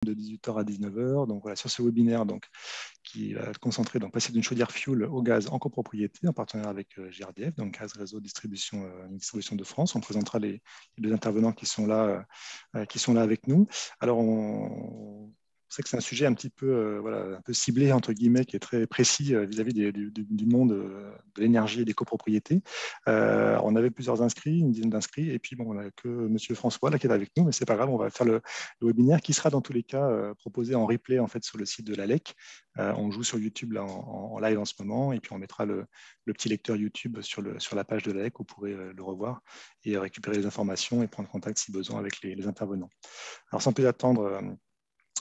de 18h à 19h. Donc voilà, sur ce webinaire qui va être concentré, donc passer d'une chaudière fuel au gaz en copropriété en partenariat avec GRDF, donc Gaz Réseau Distribution de France. On présentera les deux intervenants qui sont là avec nous. Alors, on sait que c'est un sujet un petit peu, un peu ciblé, entre guillemets, qui est très précis vis-à-vis du monde de l'énergie et des copropriétés. On avait plusieurs inscrits, une dizaine d'inscrits, et puis bon, on n'a que M. François là, qui est avec nous, mais c'est pas grave, on va faire le webinaire qui sera dans tous les cas proposé en replay en fait, sur le site de l'ALEC. On joue sur YouTube là, en live en ce moment, et puis on mettra le petit lecteur YouTube sur la page de l'ALEC, vous pourrez le revoir et récupérer les informations et prendre contact si besoin avec les intervenants. Alors sans plus attendre,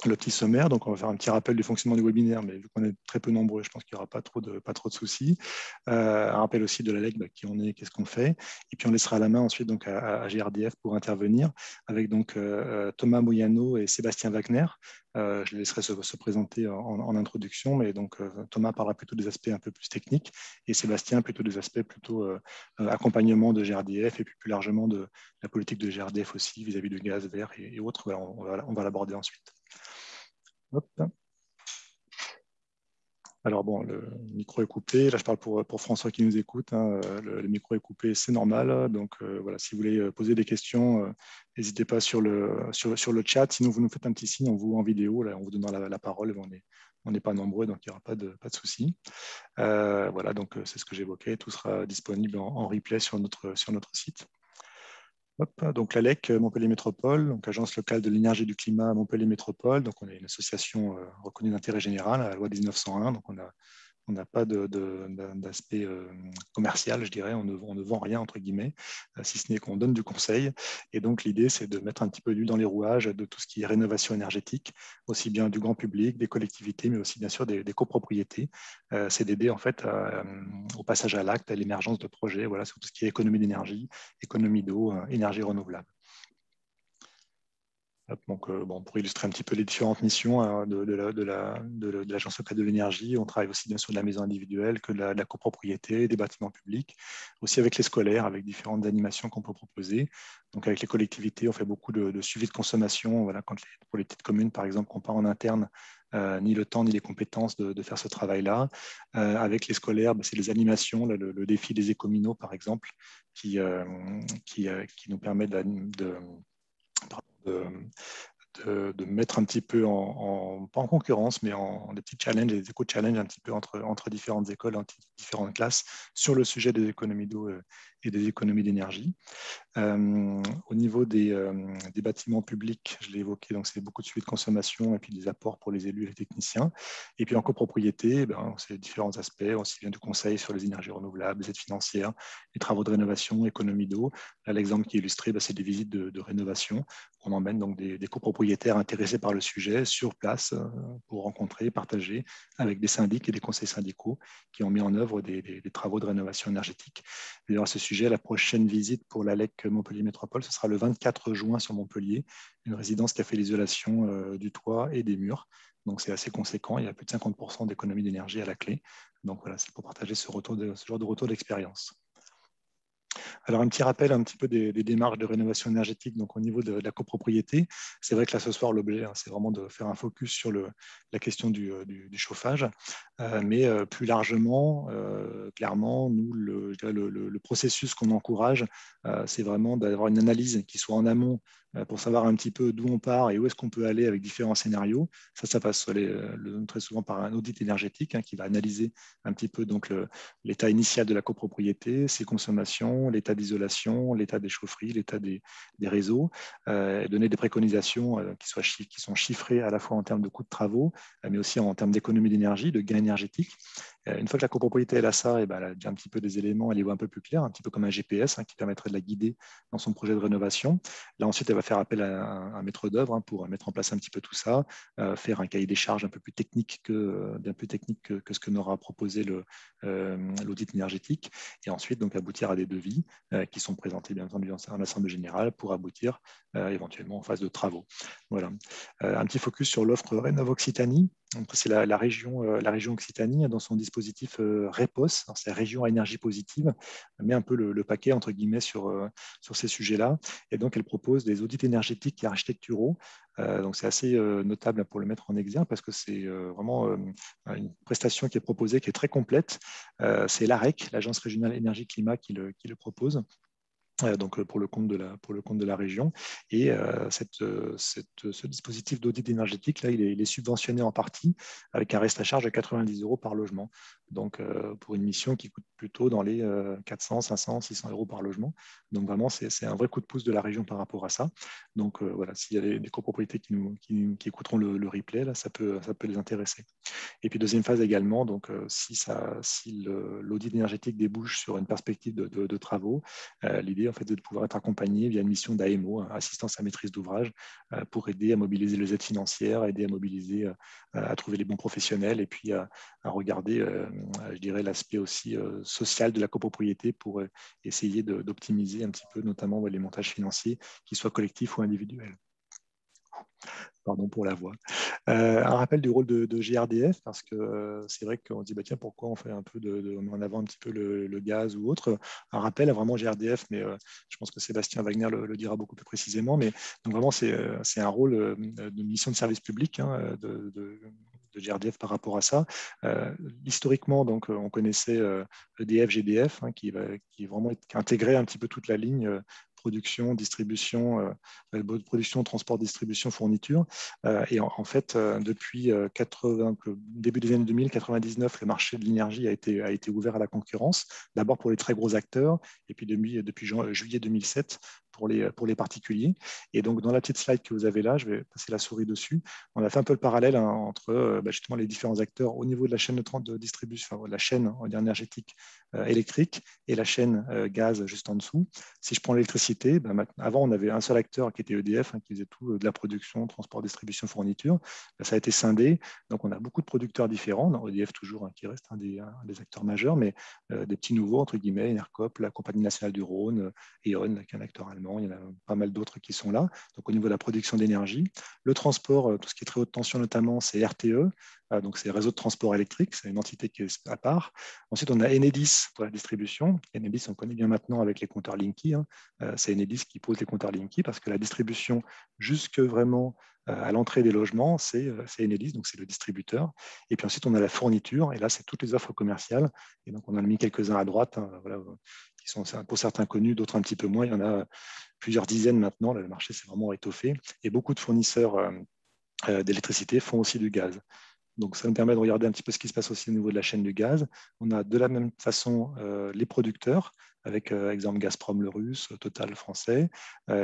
le petit sommaire, donc on va faire un petit rappel du fonctionnement du webinaire, mais vu qu'on est très peu nombreux, je pense qu'il n'y aura pas trop de soucis. Un rappel aussi de l'ALEC, qui on est, qu'est-ce qu'on fait, et puis on laissera la main ensuite donc à GRDF pour intervenir avec donc Thomas Moyano et Sébastien Wagner. Je les laisserai se présenter en introduction, mais donc Thomas parlera plutôt des aspects un peu plus techniques et Sébastien plutôt des aspects plutôt accompagnement de GRDF et puis plus largement de la politique de GRDF aussi vis-à-vis du gaz vert et autres. Voilà, on va l'aborder ensuite. Hop. Alors bon, le micro est coupé. Là, je parle pour François qui nous écoute. Hein. Le micro est coupé, c'est normal. Donc voilà, si vous voulez poser des questions, n'hésitez pas sur le chat. Sinon, vous nous faites un petit signe, on vous voit en vidéo. Là, on vous donnera la parole. On n'est pas nombreux, donc il n'y aura pas de souci. Voilà, donc c'est ce que j'évoquais. Tout sera disponible en replay sur notre site. Hop, donc l'ALEC Montpellier Métropole, donc Agence locale de l'énergie et du climat Montpellier Métropole. Donc on est une association reconnue d'intérêt général à la loi 1901. Donc on n'a pas d'aspect commercial, je dirais. On ne vend rien, entre guillemets, si ce n'est qu'on donne du conseil. Et donc, l'idée, c'est de mettre un petit peu d'huile dans les rouages de tout ce qui est rénovation énergétique, aussi bien du grand public, des collectivités, mais aussi, bien sûr, des copropriétés. C'est d'aider, en fait, au passage à l'acte, à l'émergence de projets, voilà, sur tout ce qui est économie d'énergie, économie d'eau, énergie renouvelable. Donc, pour illustrer un petit peu les différentes missions hein, de l'Agence locale de l'énergie, on travaille aussi bien sûr de la maison individuelle que de la copropriété, des bâtiments publics, aussi avec les scolaires, avec différentes animations qu'on peut proposer. Donc, avec les collectivités, on fait beaucoup de suivi de consommation. Voilà, pour les petites communes, par exemple, qu'on part en interne, ni le temps ni les compétences de faire ce travail-là. Avec les scolaires, c'est les animations, là, le défi des écominos, par exemple, qui nous permet de mettre un petit peu pas en concurrence, mais en des petits challenges, des éco-challenges un petit peu entre différentes écoles, entre différentes classes sur le sujet des économies d'eau et des économies d'énergie. Au niveau des bâtiments publics, je l'ai évoqué, donc c'est beaucoup de suivi de consommation et puis des apports pour les élus et les techniciens. Et puis en copropriété, c'est différents aspects, aussi bien du conseil sur les énergies renouvelables, les aides financières, les travaux de rénovation, économie d'eau. Là, l'exemple qui est illustré, c'est des visites de rénovation. On emmène donc des copropriétaires intéressés par le sujet sur place pour rencontrer, partager avec des syndics et des conseils syndicaux qui ont mis en œuvre des travaux de rénovation énergétique. D'ailleurs, à ce sujet, la prochaine visite pour l'ALEC Montpellier Métropole, ce sera le 24 juin sur Montpellier, une résidence qui a fait l'isolation du toit et des murs. Donc, c'est assez conséquent. Il y a plus de 50% d'économie d'énergie à la clé. Donc, voilà, c'est pour partager ce genre de retour d'expérience. Alors, un petit rappel un petit peu des démarches de rénovation énergétique donc au niveau de la copropriété. C'est vrai que là, ce soir, l'objet, c'est vraiment de faire un focus sur la question du chauffage. Mais plus largement, clairement, nous, le processus qu'on encourage, c'est vraiment d'avoir une analyse qui soit en amont pour savoir un petit peu d'où on part et où est-ce qu'on peut aller avec différents scénarios. Ça passe très souvent par un audit énergétique qui va analyser un petit peu donc l'état initial de la copropriété, ses consommations, l'état d'isolation, l'état des chaufferies, l'état des réseaux, et donner des préconisations qui sont chiffrées à la fois en termes de coûts de travaux, mais aussi en termes d'économie d'énergie, de gain énergétique. Une fois que la copropriété elle a ça, elle a déjà un petit peu des éléments, elle y voit un peu plus clair, un petit peu comme un GPS qui permettrait de la guider dans son projet de rénovation. Là, ensuite, elle va faire appel à un maître d'œuvre pour mettre en place un petit peu tout ça, faire un cahier des charges un peu plus technique que ce que n'aura proposé l'audit énergétique, et ensuite donc aboutir à des devis qui sont présentés bien entendu en assemblée générale pour aboutir éventuellement en phase de travaux. Voilà. Un petit focus sur l'offre Rénov Occitanie. c'est la région Occitanie dans son dispositif REPOS, c'est Région à énergie positive, met un peu le paquet entre guillemets sur ces sujets-là. Et donc, elle propose des audits énergétiques et architecturaux. Donc, c'est assez notable pour le mettre en exergue parce que c'est vraiment une prestation qui est proposée, qui est très complète. C'est l'AREC, l'Agence régionale énergie-climat, qui le propose. Donc pour le compte de la région. Et ce dispositif d'audit énergétique, là, il est subventionné en partie avec un reste à charge de 90 € par logement. Donc pour une mission qui coûte plutôt dans les 400, 500, 600 € par logement. Donc vraiment, c'est un vrai coup de pouce de la région par rapport à ça. Donc voilà, s'il y a des copropriétés qui écouteront le replay, là, ça peut les intéresser. Et puis deuxième phase également, donc si l'audit énergétique débouche sur une perspective de travaux, l'idée en fait est de pouvoir être accompagné via une mission d'AMO, assistance à maîtrise d'ouvrage, pour aider à mobiliser les aides financières, aider à mobiliser, à trouver les bons professionnels et puis à regarder, je dirais, l'aspect aussi social de la copropriété pour essayer d'optimiser un petit peu, notamment les montages financiers, qu'ils soient collectifs ou individuels. Pardon pour la voix. Un rappel du rôle de GRDF, parce que c'est vrai qu'on dit, bah, tiens, pourquoi on fait un peu on met en avant un petit peu le gaz ou autre. Un rappel à vraiment GRDF, mais je pense que Sébastien Wagner le dira beaucoup plus précisément. Mais donc vraiment, c'est un rôle de mission de service public de GRDF par rapport à ça. Historiquement, donc, on connaissait EDF, GDF, qui vraiment est intégré un petit peu toute la ligne production, distribution, production, transport, distribution, fourniture. Et en fait, depuis début des années 2000, 99, le marché de l'énergie a été ouvert à la concurrence, d'abord pour les très gros acteurs, et puis depuis juillet 2007, pour les particuliers. Et donc, dans la petite slide que vous avez là, je vais passer la souris dessus, on a fait un peu le parallèle entre justement les différents acteurs au niveau de la chaîne de distribution, enfin, la chaîne énergétique électrique et la chaîne gaz juste en dessous. Si je prends l'électricité, avant, on avait un seul acteur qui était EDF, qui faisait tout de la production, transport, distribution, fourniture. Ça a été scindé. Donc, on a beaucoup de producteurs différents. EDF toujours, qui reste un des acteurs majeurs, mais des petits nouveaux, entre guillemets, Enercop, la Compagnie nationale du Rhône, E.ON, qui est un acteur allemand. Il y en a pas mal d'autres qui sont là. Donc, au niveau de la production d'énergie. Le transport, tout ce qui est très haute tension notamment, c'est RTE. Donc, c'est Réseau de transport électrique. C'est une entité qui est à part. Ensuite, on a Enedis pour la distribution. Enedis, on connaît bien maintenant avec les compteurs Linky. C'est Enedis qui pose les compteurs Linky parce que la distribution jusque vraiment à l'entrée des logements, c'est Enedis, donc c'est le distributeur. Et puis ensuite, on a la fourniture. Et là, c'est toutes les offres commerciales. Et donc, on en a mis quelques-uns à droite, qui sont pour certains connus, d'autres un petit peu moins. Il y en a plusieurs dizaines maintenant. Là, le marché s'est vraiment étoffé. Et beaucoup de fournisseurs d'électricité font aussi du gaz. Donc, ça nous permet de regarder un petit peu ce qui se passe aussi au niveau de la chaîne du gaz. On a de la même façon les producteurs, avec exemple Gazprom le russe, Total français,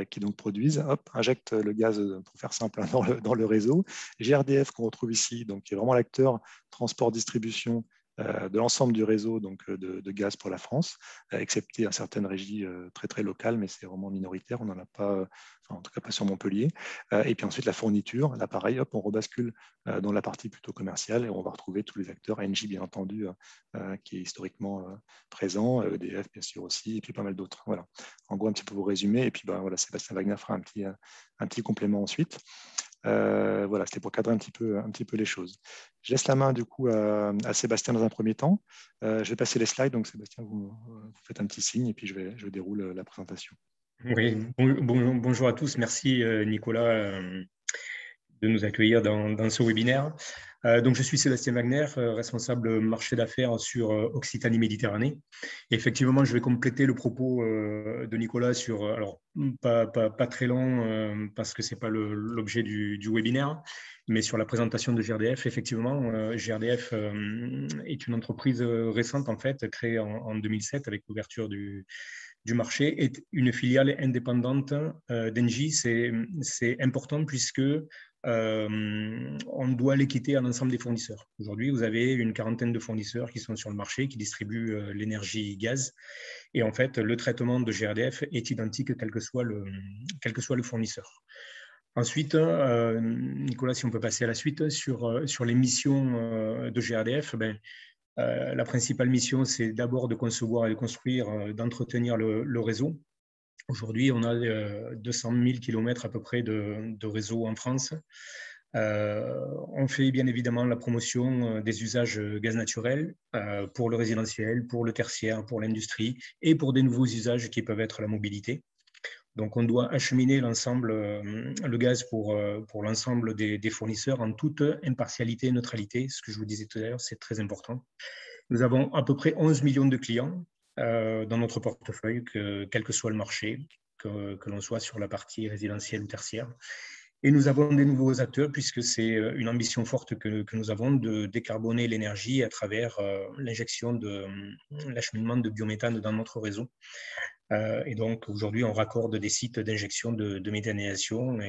qui donc produisent, injectent le gaz, pour faire simple, dans le réseau. GRDF qu'on retrouve ici, donc, qui est vraiment l'acteur transport-distribution de l'ensemble du réseau donc, de gaz pour la France, excepté certaines régies très très locales, mais c'est vraiment minoritaire, on n'en a pas, en tout cas pas sur Montpellier. Et puis ensuite la fourniture, là pareil, on rebascule dans la partie plutôt commerciale et on va retrouver tous les acteurs, Engie bien entendu, qui est historiquement présent, EDF bien sûr aussi, et puis pas mal d'autres. Voilà. En gros, un petit peu pour résumer, et puis voilà, Sébastien Wagner fera un petit complément ensuite. Voilà, c'était pour cadrer un petit peu les choses. Je laisse la main du coup à Sébastien dans un premier temps. Je vais passer les slides, donc Sébastien, vous faites un petit signe et puis je déroule la présentation. Oui, bonjour à tous. Merci Nicolas de nous accueillir dans ce webinaire. Donc, je suis Sébastien Wagner, responsable marché d'affaires sur Occitanie-Méditerranée. Effectivement, je vais compléter le propos de Nicolas sur, alors pas très long parce que ce n'est pas l'objet du webinaire, mais sur la présentation de GRDF. Effectivement, GRDF est une entreprise récente, en fait, créée en 2007 avec l'ouverture du marché, est une filiale indépendante d'Engie. C'est important puisque on doit l'équiter à l'ensemble des fournisseurs. Aujourd'hui, vous avez une quarantaine de fournisseurs qui sont sur le marché, qui distribuent l'énergie gaz. Et en fait, le traitement de GRDF est identique quel que soit le fournisseur. Ensuite, Nicolas, si on peut passer à la suite, sur les missions de GRDF, la principale mission, c'est d'abord de concevoir et de construire, d'entretenir le réseau. Aujourd'hui, on a 200 000 km à peu près de réseau en France. On fait bien évidemment la promotion des usages gaz naturel pour le résidentiel, pour le tertiaire, pour l'industrie et pour des nouveaux usages qui peuvent être la mobilité. Donc, on doit acheminer le gaz pour l'ensemble des fournisseurs en toute impartialité et neutralité. Ce que je vous disais tout à l'heure, c'est très important. Nous avons à peu près 11 millions de clients dans notre portefeuille, quel que soit le marché, que l'on soit sur la partie résidentielle ou tertiaire. Et nous avons des nouveaux acteurs, puisque c'est une ambition forte que nous avons de décarboner l'énergie à travers l'acheminement de biométhane dans notre réseau. Et donc, aujourd'hui, on raccorde des sites d'injection de méthanisation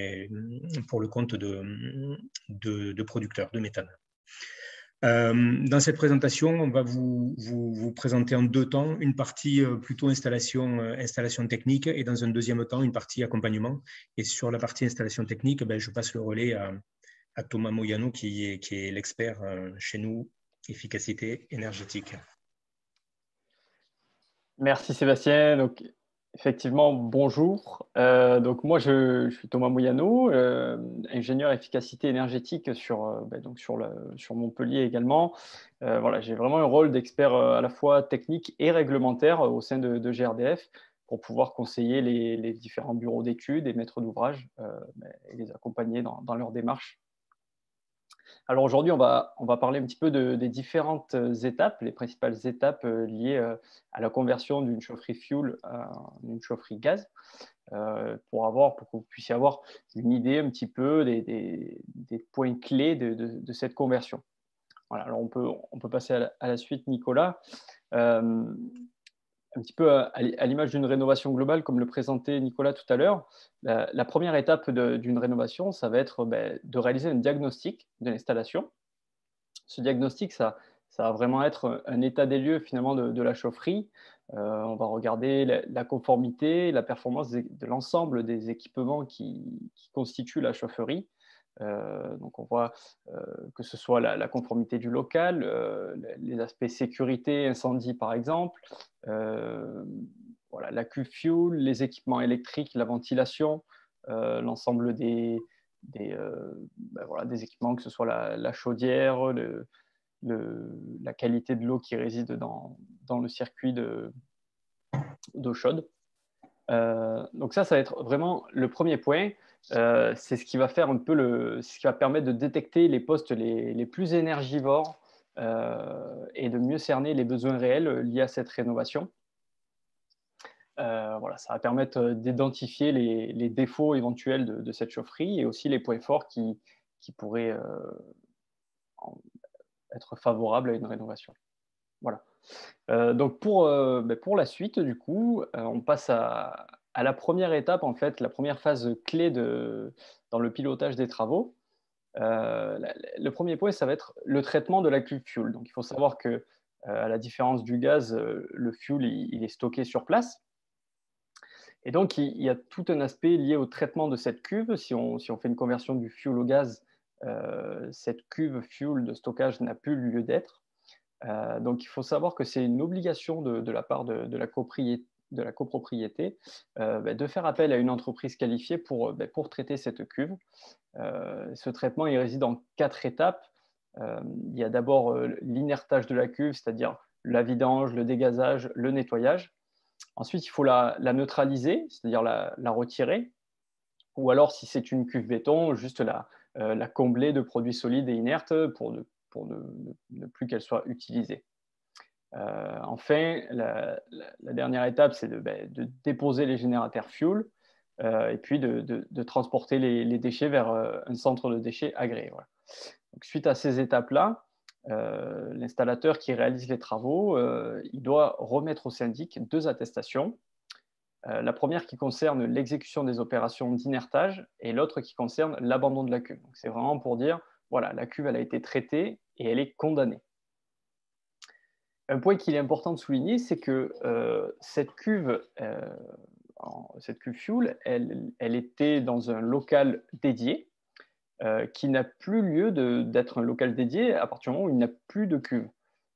pour le compte de producteurs de méthane. Dans cette présentation, on va vous présenter en 2 temps, une partie plutôt installation technique et dans un deuxième temps, une partie accompagnement. Et sur la partie installation technique, je passe le relais à Thomas Moyano, qui est l'expert chez nous, efficacité énergétique. Merci Sébastien. Donc, effectivement, bonjour. Donc moi, je suis Thomas Moyano, ingénieur efficacité énergétique sur Montpellier également. Voilà, j'ai vraiment un rôle d'expert à la fois technique et réglementaire au sein de GRDF pour pouvoir conseiller les différents bureaux d'études et maîtres d'ouvrage et les accompagner dans leur démarche. Alors aujourd'hui, on va parler un petit peu des différentes étapes, les principales étapes liées à la conversion d'une chaufferie fuel à une chaufferie gaz, pour que vous puissiez avoir une idée un petit peu des points clés de cette conversion. Voilà, alors on peut passer à la suite, Nicolas. Un petit peu à l'image d'une rénovation globale, comme le présentait Nicolas tout à l'heure, la première étape d'une rénovation, ça va être de réaliser un diagnostic de l'installation. Ce diagnostic, ça va vraiment être un état des lieux finalement de la chaufferie. On va regarder la conformité, la performance de l'ensemble des équipements qui constituent la chaufferie. Donc on voit que ce soit la conformité du local, les aspects sécurité, incendie par exemple, voilà, la cuve fuel, les équipements électriques, la ventilation, l'ensemble des équipements, que ce soit la chaudière, la qualité de l'eau qui réside dans le circuit d'eau chaude. Donc ça va être vraiment le premier point. C'est ce qui va faire ce qui va permettre de détecter les postes les plus énergivores et de mieux cerner les besoins réels liés à cette rénovation. Voilà, ça va permettre d'identifier les défauts éventuels de cette chaufferie et aussi les points forts qui pourraient être favorables à une rénovation. Voilà. Donc pour la suite, du coup, on passe à la première étape, en fait, la première phase clé dans le pilotage des travaux. Le premier point, ça va être le traitement de la cuve fuel. Donc il faut savoir que, à la différence du gaz, le fuel il est stocké sur place. Et donc il y a tout un aspect lié au traitement de cette cuve. Si on fait une conversion du fuel au gaz, cette cuve fuel de stockage n'a plus lieu d'être. Donc, il faut savoir que c'est une obligation de la part de la copropriété de faire appel à une entreprise qualifiée pour traiter cette cuve. Ce traitement, il réside en 4 étapes. Il y a d'abord l'inertage de la cuve, c'est-à-dire la vidange, le dégazage, le nettoyage. Ensuite, il faut la neutraliser, c'est-à-dire la retirer. Ou alors, si c'est une cuve béton, juste la combler de produits solides et inertes pour ne plus qu'elle soit utilisée. Enfin, la dernière étape, c'est de déposer les générateurs fuel et puis de transporter les déchets vers un centre de déchets agréé. Voilà. Donc, suite à ces étapes-là, l'installateur qui réalise les travaux, il doit remettre au syndic 2 attestations. La première qui concerne l'exécution des opérations d'inertage et l'autre qui concerne l'abandon de la cuve. C'est vraiment pour dire, voilà, la cuve elle a été traitée et elle est condamnée. Un point qu'il est important de souligner, c'est que cette cuve fuel, elle était dans un local dédié qui n'a plus lieu d'être un local dédié à partir du moment où il n'y a plus de cuve.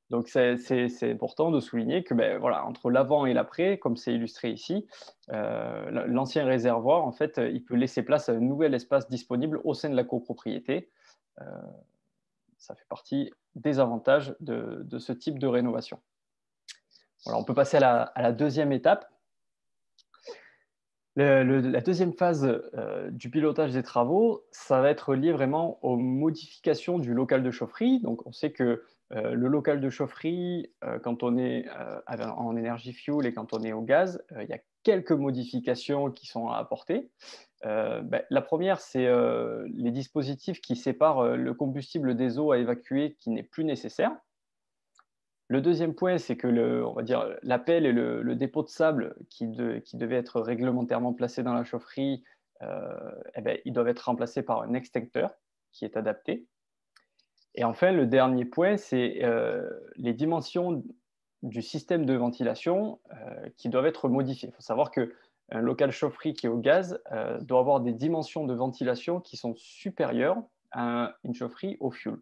Donc, c'est important de souligner que voilà, entre l'avant et l'après, comme c'est illustré ici, l'ancien réservoir, en fait, il peut laisser place à un nouvel espace disponible au sein de la copropriété. Ça fait partie des avantages de ce type de rénovation. Voilà, on peut passer à la deuxième étape. La deuxième phase du pilotage des travaux, ça va être lié vraiment aux modifications du local de chaufferie. Donc, on sait que le local de chaufferie, quand on est en énergie fuel et quand on est au gaz, il y a quelques modifications qui sont à apporter. La première, c'est les dispositifs qui séparent le combustible des eaux à évacuer qui n'est plus nécessaire. Le deuxième point, c'est que on va dire, la pelle et le dépôt de sable qui devait être réglementairement placé dans la chaufferie, ils doivent être remplacés par un extincteur qui est adapté. Et enfin, le dernier point, c'est les dimensions du système de ventilation qui doivent être modifiées. Il faut savoir qu'un local chaufferie qui est au gaz doit avoir des dimensions de ventilation qui sont supérieures à une chaufferie au fioul.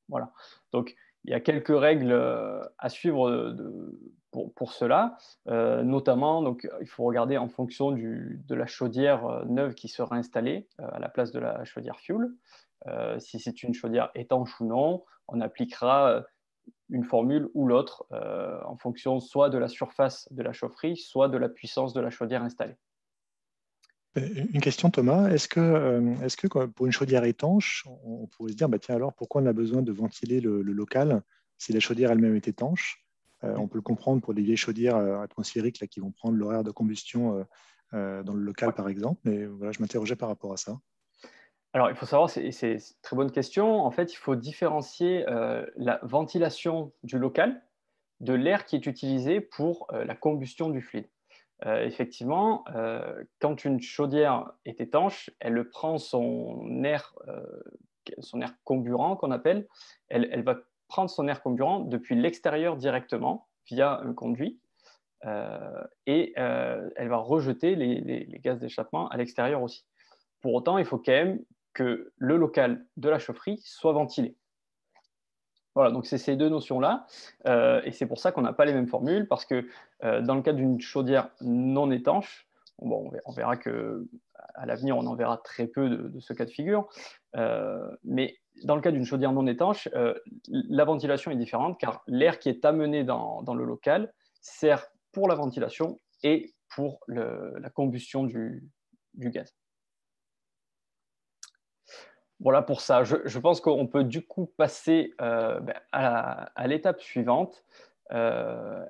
Voilà. Donc, il y a quelques règles à suivre pour cela, notamment, donc, il faut regarder en fonction de la chaudière neuve qui sera installée à la place de la chaudière fuel. Si c'est une chaudière étanche ou non, on appliquera une formule ou l'autre en fonction soit de la surface de la chaufferie, soit de la puissance de la chaudière installée. Une question, Thomas. Est-ce que pour une chaudière étanche, on pourrait se dire, bah, tiens, alors pourquoi on a besoin de ventiler le local si la chaudière elle-même est étanche? On peut le comprendre pour des vieilles chaudières atmosphériques là, qui vont prendre l'horaire de combustion dans le local, par exemple. Mais voilà, je m'interrogeais par rapport à ça. Alors, il faut savoir, c'est une très bonne question. En fait, il faut différencier la ventilation du local de l'air qui est utilisé pour la combustion du fluide. Effectivement, quand une chaudière est étanche, elle prend son air comburant qu'on appelle, elle va prendre son air comburant depuis l'extérieur directement via un conduit et elle va rejeter les gaz d'échappement à l'extérieur aussi. Pour autant, il faut quand même que le local de la chaufferie soit ventilé. Voilà, donc c'est ces deux notions-là, et c'est pour ça qu'on n'a pas les mêmes formules, parce que dans le cas d'une chaudière non étanche, bon, on verra qu'à l'avenir, on en verra très peu de ce cas de figure, mais dans le cas d'une chaudière non étanche, la ventilation est différente, car l'air qui est amené dans le local sert pour la ventilation et pour la combustion du gaz. Voilà pour ça. Je pense qu'on peut du coup passer à l'étape suivante.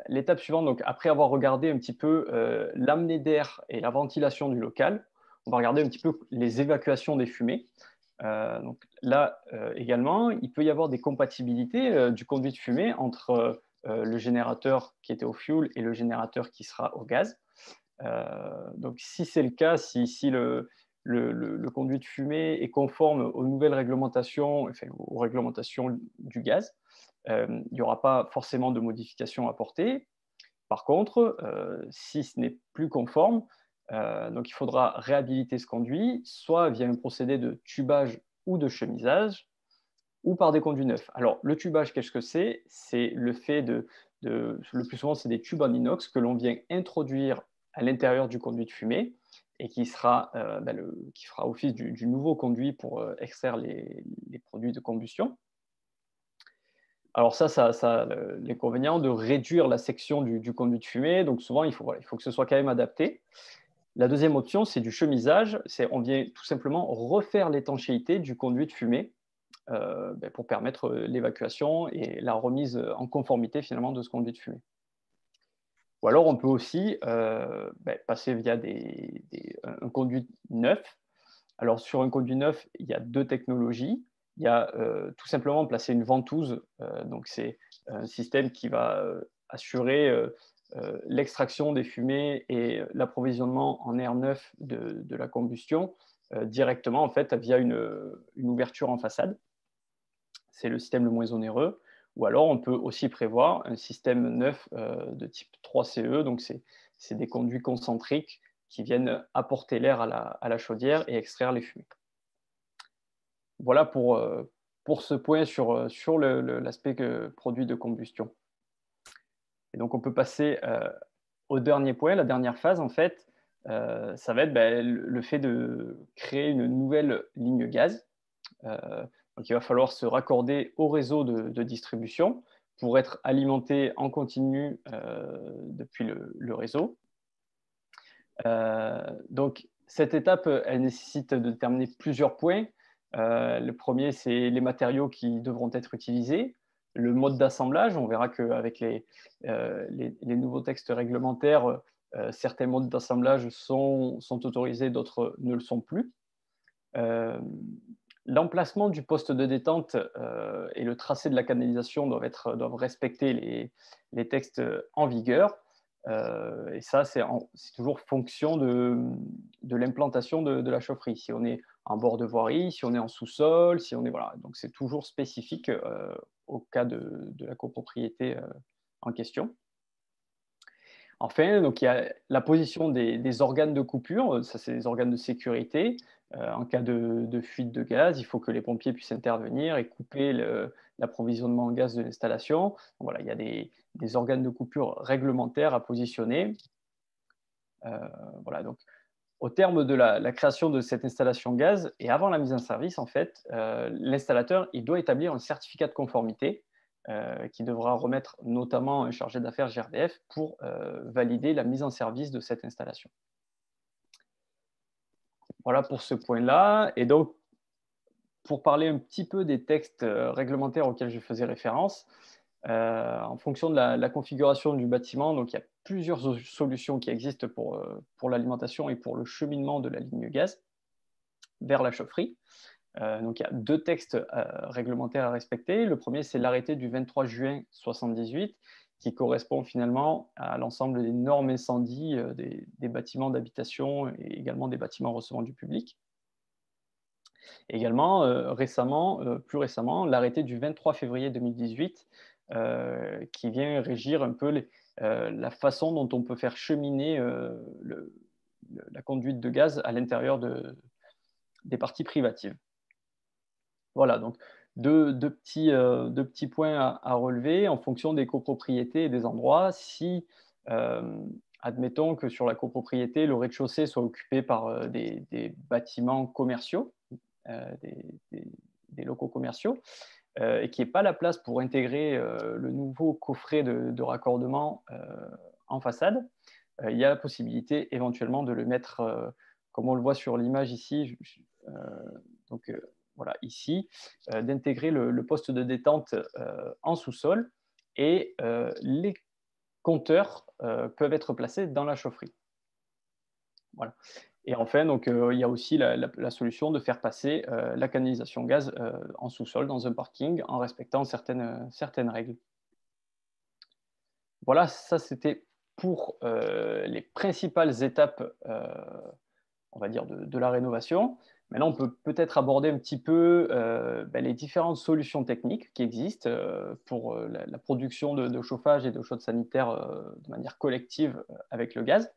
L'étape suivante, donc, après avoir regardé un petit peu l'amenée d'air et la ventilation du local, on va regarder un petit peu les évacuations des fumées. Donc là également, il peut y avoir des compatibilités du conduit de fumée entre le générateur qui était au fioul et le générateur qui sera au gaz. Donc si c'est le cas, si le conduit de fumée est conforme aux nouvelles réglementations, enfin, aux réglementations du gaz, il n'y aura pas forcément de modifications apportées. Par contre, si ce n'est plus conforme, donc il faudra réhabiliter ce conduit, soit via un procédé de tubage ou de chemisage, ou par des conduits neufs. Alors, le tubage, qu'est-ce que c'est? C'est le fait le plus souvent, c'est des tubes en inox que l'on vient introduire à l'intérieur du conduit de fumée et qui fera office du nouveau conduit pour extraire les produits de combustion. Alors ça a l'inconvénient de réduire la section du conduit de fumée, donc souvent il faut que ce soit quand même adapté. La deuxième option, c'est du chemisage, on vient tout simplement refaire l'étanchéité du conduit de fumée pour permettre l'évacuation et la remise en conformité finalement de ce conduit de fumée. Ou alors on peut aussi passer via un conduit neuf. Alors sur un conduit neuf, il y a deux technologies. Il y a tout simplement placer une ventouse, donc c'est un système qui va assurer l'extraction des fumées et l'approvisionnement en air neuf de la combustion directement en fait via une ouverture en façade. C'est le système le moins onéreux. Ou alors, on peut aussi prévoir un système neuf de type 3CE. Donc, c'est des conduits concentriques qui viennent apporter l'air à la chaudière et extraire les fumées. Voilà pour ce point sur l'aspect produit de combustion. Et donc, on peut passer au dernier point, la dernière phase, en fait, ça va être le fait de créer une nouvelle ligne gaz. Donc, il va falloir se raccorder au réseau de distribution pour être alimenté en continu depuis le réseau. Donc, cette étape, elle nécessite de déterminer plusieurs points. Le premier, c'est les matériaux qui devront être utilisés. Le mode d'assemblage, on verra qu'avec les nouveaux textes réglementaires, certains modes d'assemblage sont autorisés, d'autres ne le sont plus. L'emplacement du poste de détente et le tracé de la canalisation doivent respecter les textes en vigueur. Et ça, c'est toujours fonction de l'implantation de la chaufferie. Si on est en bord de voirie, si on est en sous-sol, si on est voilà. Donc c'est toujours spécifique au cas de la copropriété en question. Enfin, donc il y a la position des organes de coupure. Ça, c'est des organes de sécurité. En cas de fuite de gaz, il faut que les pompiers puissent intervenir et couper l'approvisionnement en gaz de l'installation. Voilà, il y a des organes de coupure réglementaires à positionner. Voilà, donc, au terme de la création de cette installation gaz et avant la mise en service, en fait, l'installateur doit établir un certificat de conformité qui devra remettre notamment un chargé d'affaires GRDF pour valider la mise en service de cette installation. Voilà pour ce point-là. Et donc, pour parler un petit peu des textes réglementaires auxquels je faisais référence, en fonction de la configuration du bâtiment, donc il y a plusieurs solutions qui existent pour l'alimentation et pour le cheminement de la ligne gaz vers la chaufferie. Donc il y a deux textes réglementaires à respecter. Le premier, c'est l'arrêté du 23 juin 1978, qui correspond finalement à l'ensemble des normes incendie des bâtiments d'habitation et également des bâtiments recevant du public. Également, plus récemment, l'arrêté du 23 février 2018, qui vient régir un peu la façon dont on peut faire cheminer la conduite de gaz à l'intérieur des parties privatives. Voilà, donc deux petits points à relever en fonction des copropriétés et des endroits. Si, admettons que sur la copropriété, le rez-de-chaussée soit occupé par des bâtiments commerciaux, des locaux commerciaux, et qu'il n'y ait pas la place pour intégrer le nouveau coffret de raccordement en façade, il y a la possibilité éventuellement de le mettre, comme on le voit sur l'image ici, voilà, ici, d'intégrer le poste de détente en sous-sol et les compteurs peuvent être placés dans la chaufferie. Voilà. Et enfin, donc, il y a aussi la solution de faire passer la canalisation gaz en sous-sol dans un parking en respectant certaines règles. Voilà, ça c'était pour les principales étapes, on va dire, de la rénovation. Maintenant, on peut peut-être aborder un petit peu les différentes solutions techniques qui existent pour la production de chauffage et d'eau chaude sanitaire de manière collective avec le gaz.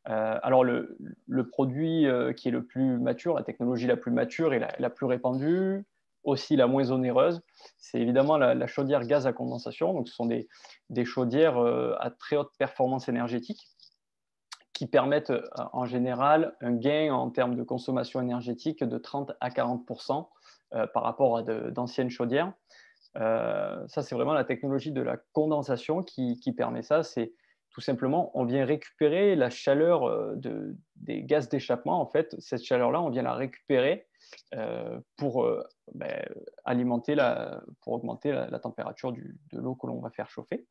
Alors, le produit qui est le plus mature, la technologie la plus mature et la plus répandue, aussi la moins onéreuse, c'est évidemment la chaudière gaz à condensation. Donc, ce sont des chaudières à très haute performance énergétique qui permettent en général un gain en termes de consommation énergétique de 30 à 40% par rapport à d'anciennes chaudières. Ça, c'est vraiment la technologie de la condensation qui permet ça. C'est tout simplement, on vient récupérer la chaleur des gaz d'échappement. En fait, cette chaleur-là, on vient la récupérer pour augmenter la température de l'eau que l'on va faire chauffer.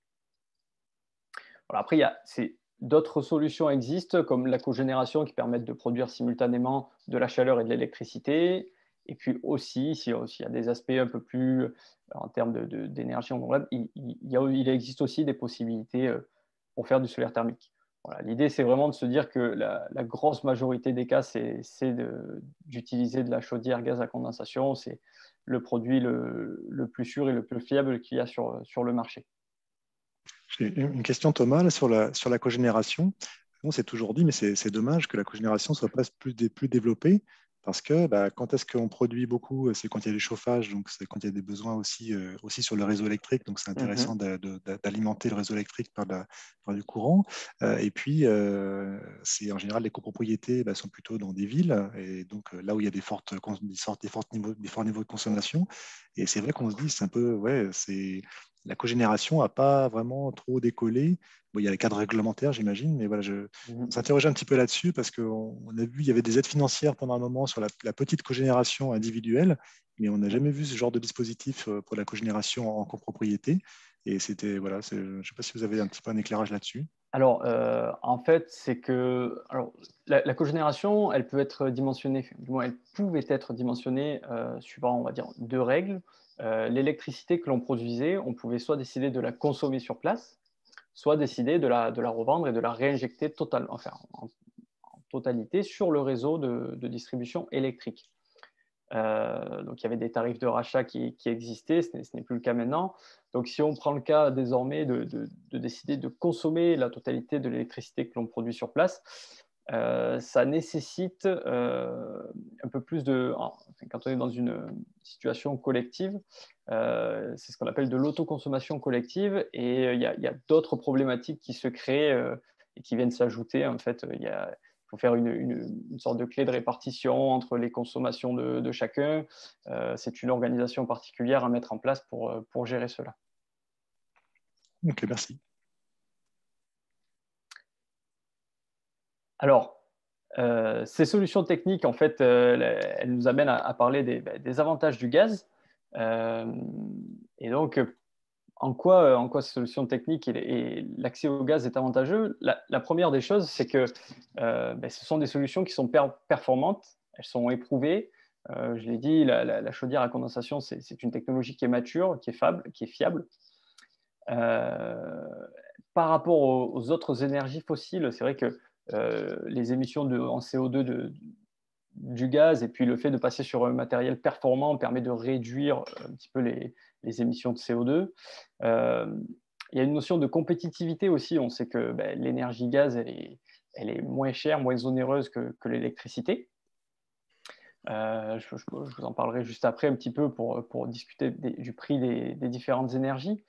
Voilà, après, d'autres solutions existent, comme la cogénération qui permettent de produire simultanément de la chaleur et de l'électricité. Et puis aussi, s'il y a des aspects un peu plus en termes d'énergie renouvelable, il existe aussi des possibilités pour faire du solaire thermique. Voilà, l'idée, c'est vraiment de se dire que la grosse majorité des cas, c'est d'utiliser de la chaudière gaz à condensation. C'est le produit le plus sûr et le plus fiable qu'il y a sur le marché. J'ai une question, Thomas, là, sur la cogénération. On s'est toujours dit, mais c'est dommage que la cogénération ne soit pas plus développée, Parce que quand est-ce qu'on produit beaucoup? C'est quand il y a du chauffage, donc c'est quand il y a des besoins aussi sur le réseau électrique. Donc c'est intéressant d'alimenter le réseau électrique par du courant. Et puis, c'est en général les copropriétés sont plutôt dans des villes, et donc là où il y a des forts niveaux de consommation. Et c'est vrai qu'on se dit, c'est un peu, ouais, la cogénération n'a pas vraiment trop décollé. Bon, il y a les cadres réglementaires, j'imagine, mais voilà, on s'interrogeait un petit peu là-dessus parce qu'on a vu il y avait des aides financières pendant un moment sur la petite cogénération individuelle, mais on n'a jamais vu ce genre de dispositif pour la cogénération en copropriété. Et c'était, voilà, je ne sais pas si vous avez un petit peu un éclairage là-dessus. Alors, en fait, c'est que la cogénération, elle peut être dimensionnée, du moins, elle pouvait être dimensionnée suivant, on va dire, deux règles. L'électricité que l'on produisait, on pouvait soit décider de la consommer sur place, soit décider de la revendre et de la réinjecter en totalité sur le réseau de distribution électrique. Donc, il y avait des tarifs de rachat qui existaient, ce n'est plus le cas maintenant. Donc, si on prend le cas désormais de décider de consommer la totalité de l'électricité que l'on produit sur place, ça nécessite un peu plus quand on est dans une situation collective, c'est ce qu'on appelle de l'autoconsommation collective, et il y a d'autres problématiques qui se créent et qui viennent s'ajouter. En fait, il faut faire une sorte de clé de répartition entre les consommations de chacun. C'est une organisation particulière à mettre en place pour gérer cela. Ok, merci. Alors, ces solutions techniques, en fait, elles nous amènent à parler des avantages du gaz. Et donc, en quoi ces solutions techniques et l'accès au gaz est avantageux? La première des choses, c'est que ce sont des solutions qui sont performantes, elles sont éprouvées. Je l'ai dit, la chaudière à condensation, c'est une technologie qui est mature, qui est fiable. Par rapport aux autres énergies fossiles, c'est vrai que les émissions en CO2 du gaz et puis le fait de passer sur un matériel performant permet de réduire un petit peu les émissions de CO2. Il y a une notion de compétitivité aussi. On sait que l'énergie gaz, elle est moins chère, moins onéreuse que l'électricité. Je vous en parlerai juste après un petit peu pour discuter du prix des différentes énergies.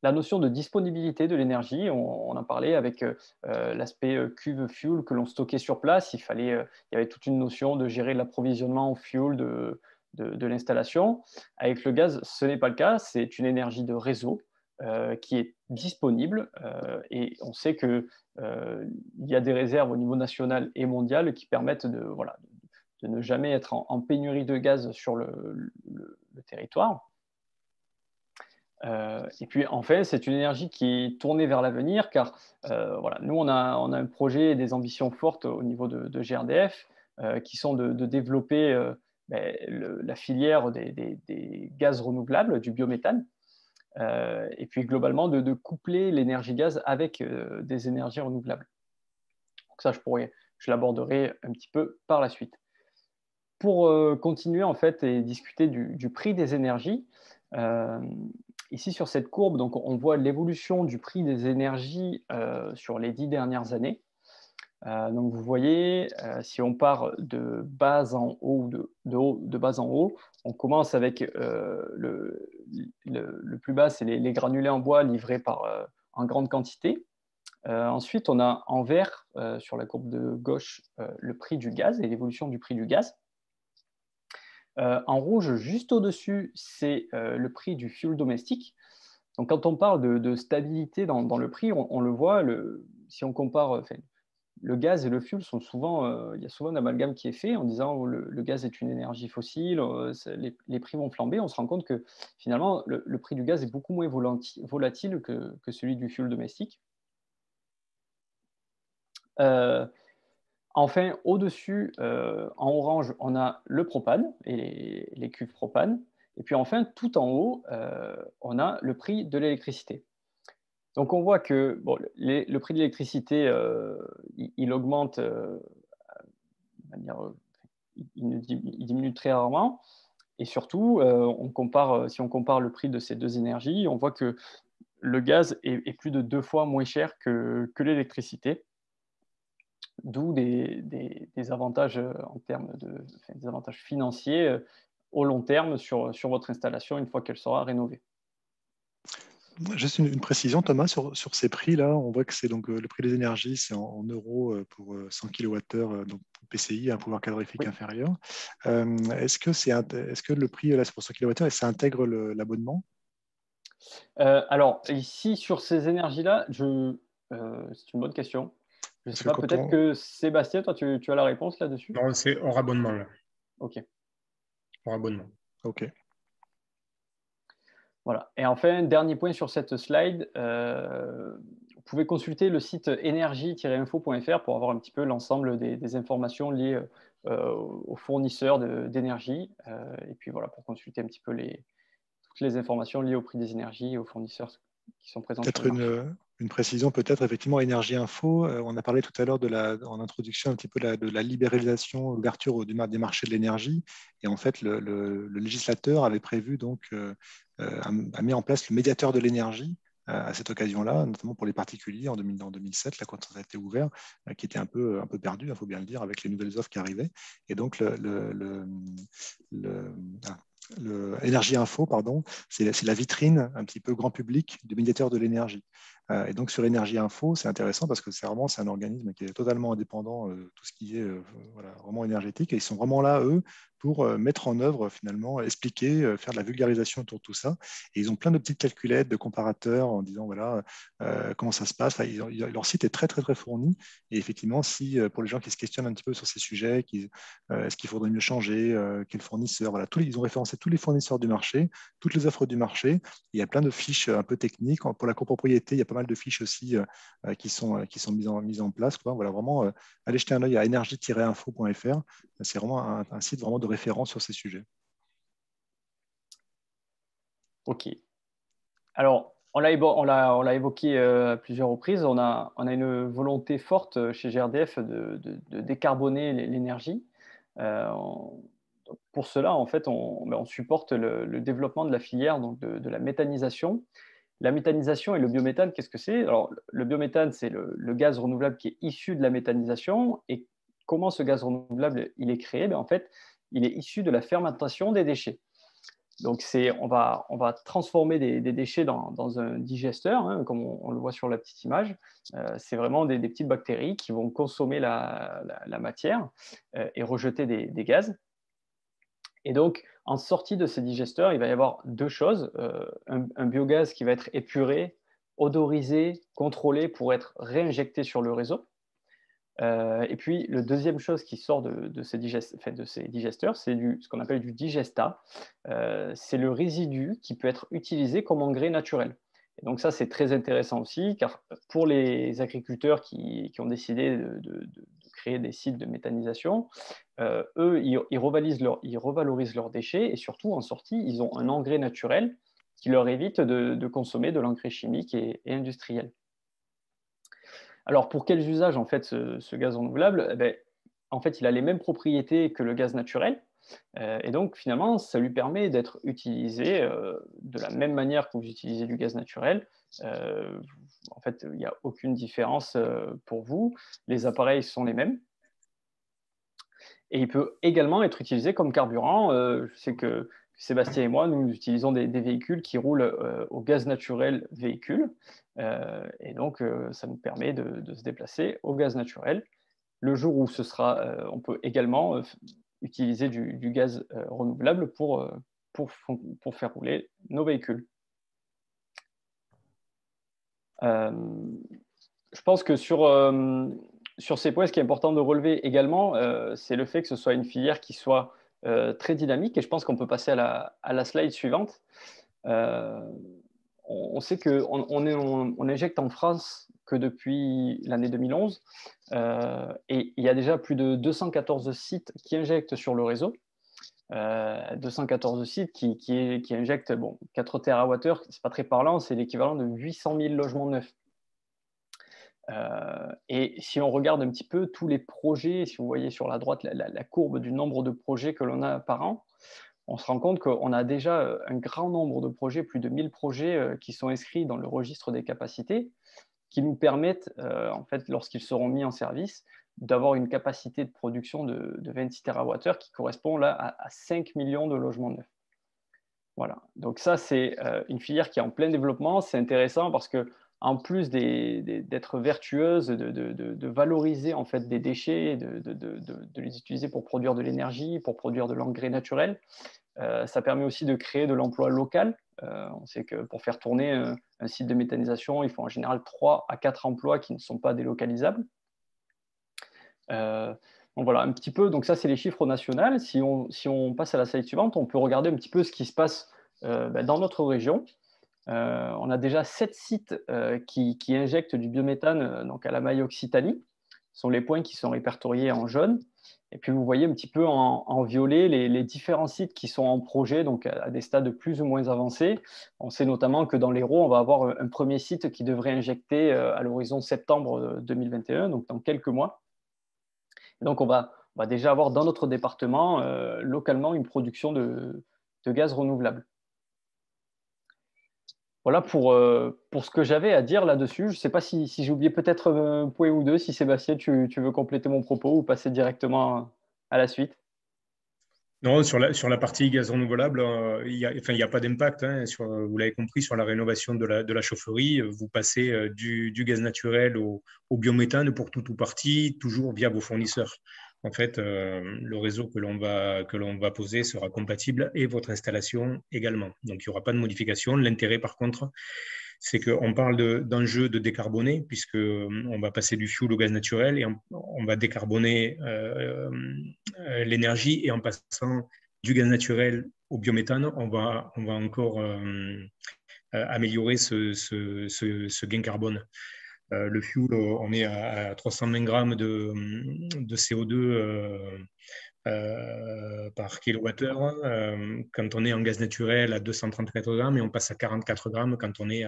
La notion de disponibilité de l'énergie, on en parlait avec l'aspect cuve fuel que l'on stockait sur place. Il y avait toute une notion de gérer l'approvisionnement en fuel de l'installation. Avec le gaz, ce n'est pas le cas. C'est une énergie de réseau qui est disponible et on sait qu'il y a des réserves au niveau national et mondial qui permettent de ne jamais être en pénurie de gaz sur le territoire. Et puis enfin, c'est une énergie qui est tournée vers l'avenir, car nous, on a un projet et des ambitions fortes au niveau de GRDF qui sont de développer la filière des gaz renouvelables, du biométhane, et puis globalement de coupler l'énergie gaz avec des énergies renouvelables. Donc ça, je l'aborderai un petit peu par la suite. Pour continuer en fait et discuter du prix des énergies, ici sur cette courbe, donc, on voit l'évolution du prix des énergies sur les 10 dernières années. Donc vous voyez, si on part de bas en haut, de bas en haut, on commence avec le plus bas, c'est les granulés en bois livrés en grande quantité. Ensuite, on a en vert, sur la courbe de gauche, le prix du gaz et l'évolution du prix du gaz. En rouge, juste au-dessus, c'est le prix du fuel domestique. Donc, quand on parle de stabilité dans le prix, on le voit, si on compare, le gaz et le fuel sont souvent, il y a souvent un amalgame qui est fait en disant le gaz est une énergie fossile, les prix vont flamber. On se rend compte que finalement, le prix du gaz est beaucoup moins volatile que celui du fuel domestique. Enfin, au-dessus, en orange, on a le propane et les cuves propane. Et puis enfin, tout en haut, on a le prix de l'électricité. Donc on voit que le prix de l'électricité, il augmente, il diminue très rarement. Et surtout, si on compare le prix de ces deux énergies, on voit que le gaz est plus de 2 fois moins cher que l'électricité. d'où des avantages en termes des avantages financiers au long terme sur votre installation une fois qu'elle sera rénovée. Juste une précision, Thomas, sur ces prix-là, on voit que c'est donc le prix des énergies, c'est en euros pour 100 kWh, donc pour PCI, un pouvoir calorifique Oui. inférieur. Est-ce que le prix là, c'est pour 100 kWh et ça intègre l'abonnement? Alors, ici, sur ces énergies-là, c'est une bonne question. Je ne Parce sais que pas, quand peut-être on. que Sébastien, toi, tu as la réponse là-dessus? Non, c'est hors abonnement, là. Ok. Hors abonnement. Ok. Voilà. Et enfin, dernier point sur cette slide, vous pouvez consulter le site énergie-info.fr pour avoir un petit peu l'ensemble des informations liées aux fournisseurs d'énergie. Et puis voilà, pour consulter un petit peu toutes les informations liées au prix des énergies et aux fournisseurs qui sont présents sur Peut-être le marché. une précision, peut-être effectivement, Énergie Info. On a parlé tout à l'heure en introduction un petit peu de la libéralisation, l'ouverture des marchés de l'énergie. Et en fait, le législateur avait prévu donc a mis en place le médiateur de l'énergie à cette occasion-là, notamment pour les particuliers en 2007, là, quand ça a été ouvert, qui était un peu perdu, il faut bien le dire, avec les nouvelles offres qui arrivaient. Et donc, ah, Énergie Info, pardon, c'est la vitrine un petit peu grand public du médiateur de l'énergie. Et donc sur Énergie Info, c'est intéressant parce que c'est un organisme qui est totalement indépendant de tout ce qui est voilà, vraiment énergétique. Et ils sont vraiment là, eux, pour mettre en œuvre, finalement, expliquer, faire de la vulgarisation autour de tout ça. Et ils ont plein de petites calculettes, de comparateurs en disant, voilà, comment ça se passe. Enfin, leur site est très, très, très fourni. Et effectivement, si pour les gens qui se questionnent un petit peu sur ces sujets, est-ce qu'il faudrait mieux changer, quel fournisseur, voilà, ils ont référencé tous les fournisseurs du marché, toutes les offres du marché. Il y a plein de fiches un peu techniques. Pour la copropriété, il y a pas mal de fiches aussi qui sont mises en place, quoi. Voilà, vraiment, allez jeter un œil à énergie-info.fr. C'est vraiment un site vraiment de référence sur ces sujets. OK. Alors, on l'a évoqué à plusieurs reprises. On a une volonté forte chez GRDF de décarboner l'énergie. Donc pour cela, en fait, on supporte le développement de la filière donc de la méthanisation. La méthanisation et le biométhane, qu'est-ce que c'est? Alors, le biométhane, c'est le gaz renouvelable qui est issu de la méthanisation. Et comment ce gaz renouvelable il est créé? En fait, il est issu de la fermentation des déchets. Donc, on va transformer des déchets dans un digesteur, hein, comme on le voit sur la petite image. C'est vraiment des petites bactéries qui vont consommer la matière et rejeter des gaz. Et donc, en sortie de ces digesteurs, il va y avoir deux choses. Un biogaz qui va être épuré, odorisé, contrôlé pour être réinjecté sur le réseau. Et puis, la deuxième chose qui sort de ces digesteurs, c'est ce qu'on appelle du digestat. C'est le résidu qui peut être utilisé comme engrais naturel. Et donc ça, c'est très intéressant aussi, car pour les agriculteurs qui ont décidé de créer des sites de méthanisation, eux, ils revalorisent leurs déchets et surtout, en sortie, ils ont un engrais naturel qui leur évite de consommer de l'engrais chimique et industriel. Alors, pour quels usages, en fait, ce gaz renouvelable? Eh ben, en fait, il a les mêmes propriétés que le gaz naturel. Et donc, finalement, ça lui permet d'être utilisé de la même manière que vous utilisez du gaz naturel. Euh, En fait, il n'y a aucune différence pour vous. Les appareils sont les mêmes. Et il peut également être utilisé comme carburant. Je sais que Sébastien et moi, nous utilisons des véhicules qui roulent au gaz naturel véhicule. Et donc, ça nous permet de se déplacer au gaz naturel. Le jour où on peut également utiliser du gaz renouvelable pour faire rouler nos véhicules. Je pense que sur ces points, ce qui est important de relever également, c'est le fait que ce soit une filière qui soit très dynamique. Et je pense qu'on peut passer à la slide suivante. On sait qu'on injecte en France que depuis l'année 2011. Et il y a déjà plus de 214 sites qui injectent sur le réseau. 214 sites qui injectent 4 TWh, ce n'est pas très parlant, c'est l'équivalent de 800 000 logements neufs. Et si on regarde un petit peu tous les projets, si vous voyez sur la droite la courbe du nombre de projets que l'on a par an, on se rend compte qu'on a déjà un grand nombre de projets, plus de 1000 projets qui sont inscrits dans le registre des capacités, qui nous permettent, en fait, lorsqu'ils seront mis en service, d'avoir une capacité de production de 26 TWh qui correspond là à 5 millions de logements neufs. Voilà, donc ça c'est une filière qui est en plein développement. C'est intéressant parce que en plus d'être vertueuse, de valoriser en fait des déchets, de les utiliser pour produire de l'énergie, pour produire de l'engrais naturel, ça permet aussi de créer de l'emploi local. On sait que pour faire tourner un site de méthanisation, il faut en général 3 à 4 emplois qui ne sont pas délocalisables. Donc voilà, un petit peu, donc ça c'est les chiffres nationaux. Si on passe à la slide suivante, on peut regarder un petit peu ce qui se passe dans notre région. On a déjà 7 sites qui injectent du biométhane donc à la Maille Occitanie. Ce sont les points qui sont répertoriés en jaune. Et puis vous voyez un petit peu en violet les différents sites qui sont en projet, donc à des stades plus ou moins avancés. On sait notamment que dans l'Hérault, on va avoir un premier site qui devrait injecter à l'horizon septembre 2021, donc dans quelques mois. Et donc on va déjà avoir dans notre département, localement, une production de gaz renouvelable. Voilà pour ce que j'avais à dire là-dessus. Je ne sais pas si j'ai oublié peut-être un point ou deux. Si Sébastien, tu veux compléter mon propos ou passer directement à la suite. Non, sur la partie gaz renouvelable, il n'y a pas d'impact. Hein, vous l'avez compris, sur la rénovation de la chaufferie, vous passez du gaz naturel au biométhane pour tout ou partie, toujours via vos fournisseurs. En fait, le réseau que l'on va poser sera compatible et votre installation également. Donc, il n'y aura pas de modification. L'intérêt, par contre, c'est qu'on parle d'enjeux de décarboner, puisqu'on va passer du fioul au gaz naturel et on va décarboner l'énergie, et en passant du gaz naturel au biométhane, on va encore améliorer ce gain carbone. Le fuel, on est à 320 grammes de CO2 par kilowattheure, quand on est en gaz naturel à 234 grammes, et on passe à 44 grammes quand on est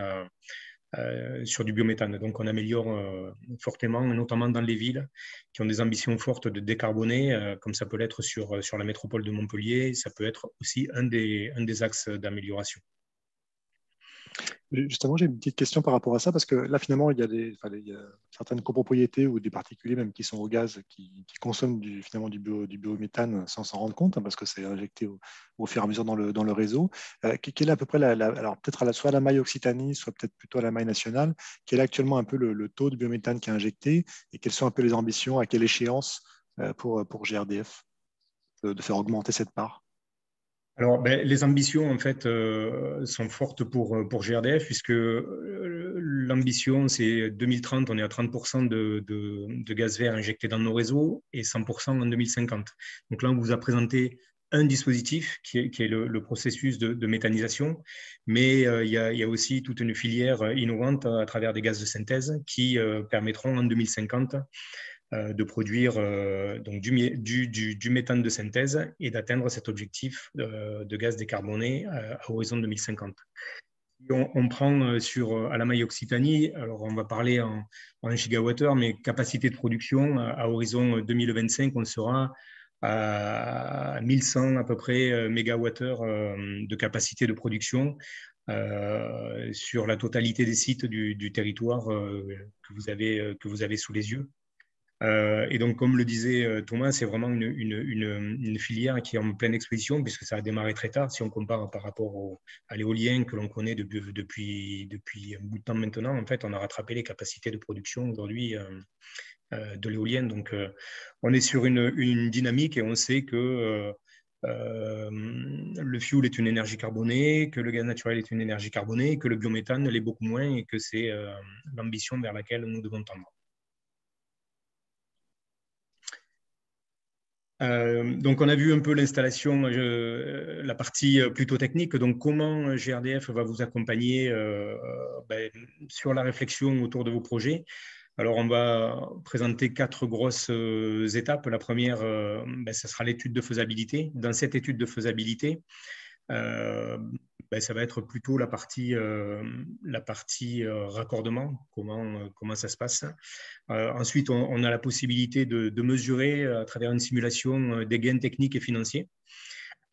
sur du biométhane. Donc on améliore fortement, notamment dans les villes qui ont des ambitions fortes de décarboner, comme ça peut l'être sur la métropole de Montpellier. Ça peut être aussi un des axes d'amélioration. Justement, j'ai une petite question par rapport à ça, parce que là, finalement, il y a certaines copropriétés ou des particuliers même qui sont au gaz, qui consomment finalement du biométhane sans s'en rendre compte, hein, parce que c'est injecté au fur et à mesure dans le réseau. Quelle est à peu près, alors peut-être soit à la Maille Occitanie, soit peut-être plutôt à la Maille nationale, quel est actuellement un peu le taux de biométhane qui est injecté, et quelles sont un peu les ambitions, à quelle échéance pour GRDF de faire augmenter cette part? Alors, les ambitions, en fait, sont fortes pour GRDF, puisque l'ambition, c'est 2030, on est à 30% de gaz vert injecté dans nos réseaux et 100% en 2050. Donc là, on vous a présenté un dispositif qui est le processus de méthanisation, mais il y a aussi toute une filière innovante à travers des gaz de synthèse qui permettront en 2050 de produire donc du méthane de synthèse et d'atteindre cet objectif de gaz décarboné à horizon 2050. On prend à la Maille Occitanie, alors on va parler en gigawattheure, mais capacité de production à horizon 2025, on sera à 1100 à peu près mégawattheures de capacité de production sur la totalité des sites du territoire que vous avez sous les yeux. Et donc, comme le disait Thomas, c'est vraiment une filière qui est en pleine exposition, puisque ça a démarré très tard. Si on compare par rapport à l'éolien que l'on connaît depuis un bout de temps maintenant, en fait, on a rattrapé les capacités de production aujourd'hui de l'éolienne. Donc, on est sur une dynamique, et on sait que le fioul est une énergie carbonée, que le gaz naturel est une énergie carbonée, que le biométhane l'est beaucoup moins, et que c'est l'ambition vers laquelle nous devons tendre. Donc, on a vu un peu l'installation, la partie plutôt technique. Donc, comment GRDF va vous accompagner sur la réflexion autour de vos projets? Alors, on va présenter 4 grosses étapes. La première, ça sera l'étude de faisabilité. Dans cette étude de faisabilité, ça va être plutôt la partie raccordement, comment ça se passe. Ensuite, on a la possibilité de mesurer à travers une simulation des gains techniques et financiers.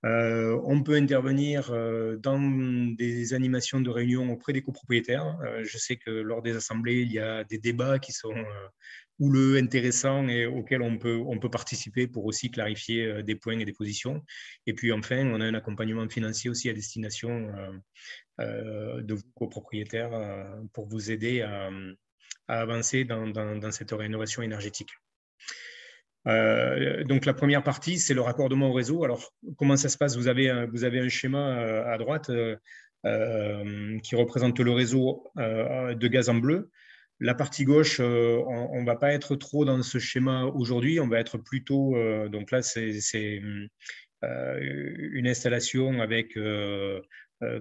On peut intervenir dans des animations de réunion auprès des copropriétaires. Je sais que lors des assemblées, il y a des débats qui sont houleux, intéressants et auxquels on peut participer pour aussi clarifier des points et des positions. Et puis enfin, on a un accompagnement financier aussi à destination de vos copropriétaires pour vous aider à avancer dans cette rénovation énergétique. Donc la première partie, c'est le raccordement au réseau. Alors, comment ça se passe? Vous avez un schéma à droite qui représente le réseau de gaz en bleu. La partie gauche, on ne va pas être trop dans ce schéma aujourd'hui. On va être plutôt… donc là, c'est une installation avec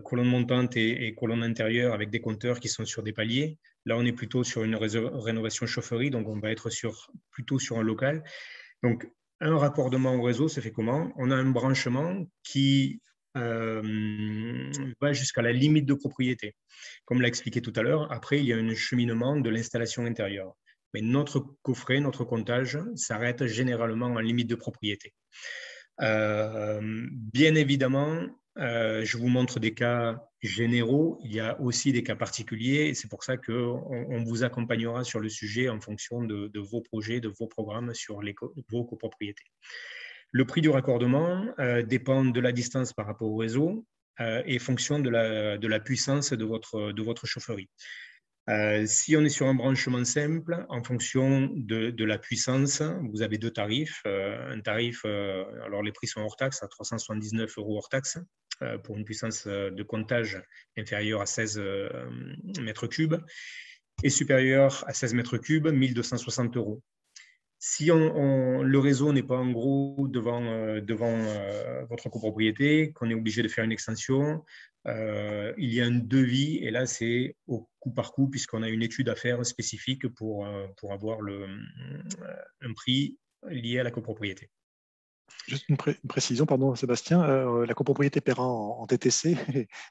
colonne montante et colonne intérieure avec des compteurs qui sont sur des paliers. Là, on est plutôt sur une rénovation chaufferie, donc on va être plutôt sur un local. Donc, un raccordement au réseau, ça fait comment? On a un branchement qui va jusqu'à la limite de propriété. Comme l'a expliqué tout à l'heure, après, il y a un cheminement de l'installation intérieure. Mais notre coffret, notre comptage s'arrête généralement en limite de propriété. Bien évidemment, je vous montre des cas généraux, il y a aussi des cas particuliers, c'est pour ça qu'on vous accompagnera sur le sujet en fonction de vos projets, de vos programmes sur vos copropriétés. Le prix du raccordement dépend de la distance par rapport au réseau et fonction de la puissance de votre chaufferie. Si on est sur un branchement simple, en fonction de la puissance, vous avez deux tarifs. Un tarif, alors les prix sont hors taxe, à 379 € hors taxe, pour une puissance de comptage inférieure à 16 mètres cubes et supérieure à 16 mètres cubes, 1 260 €. Si le réseau n'est pas en gros devant votre copropriété, qu'on est obligé de faire une extension, il y a un devis et là c'est au coup par coup puisqu'on a une étude à faire spécifique pour avoir un prix lié à la copropriété. Juste une précision, pardon Sébastien, la copropriété paiera en TTC.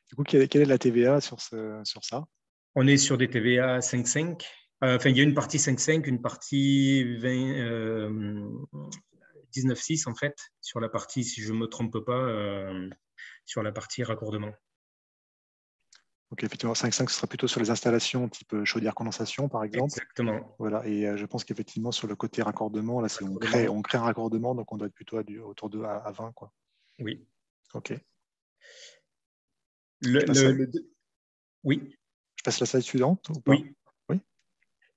Du coup, quelle est la TVA sur ça? On est sur des TVA 5,5. Enfin, il y a une partie 5,5, une partie 19,6 en fait, sur la partie, si je ne me trompe pas, sur la partie raccordement. Ok, effectivement, 5,5, ce sera plutôt sur les installations type chaudière-condensation, par exemple. Exactement. Voilà, et je pense qu'effectivement, sur le côté raccordement, là, on crée un raccordement, donc on doit être plutôt autour de à 20, quoi. Oui. Ok. Oui. Je passe la slide suivante ou pas? Oui.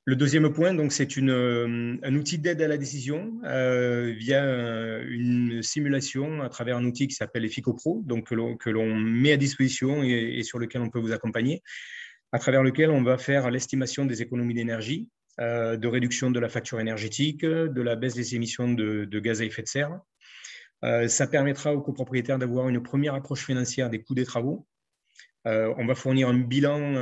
Le deuxième point, donc, c'est un outil d'aide à la décision via une simulation à travers un outil qui s'appelle EficoPro, donc que l'on met à disposition et sur lequel on peut vous accompagner, à travers lequel on va faire l'estimation des économies d'énergie, de réduction de la facture énergétique, de la baisse des émissions de gaz à effet de serre. Ça permettra aux copropriétaires d'avoir une première approche financière des coûts des travaux. On va fournir un bilan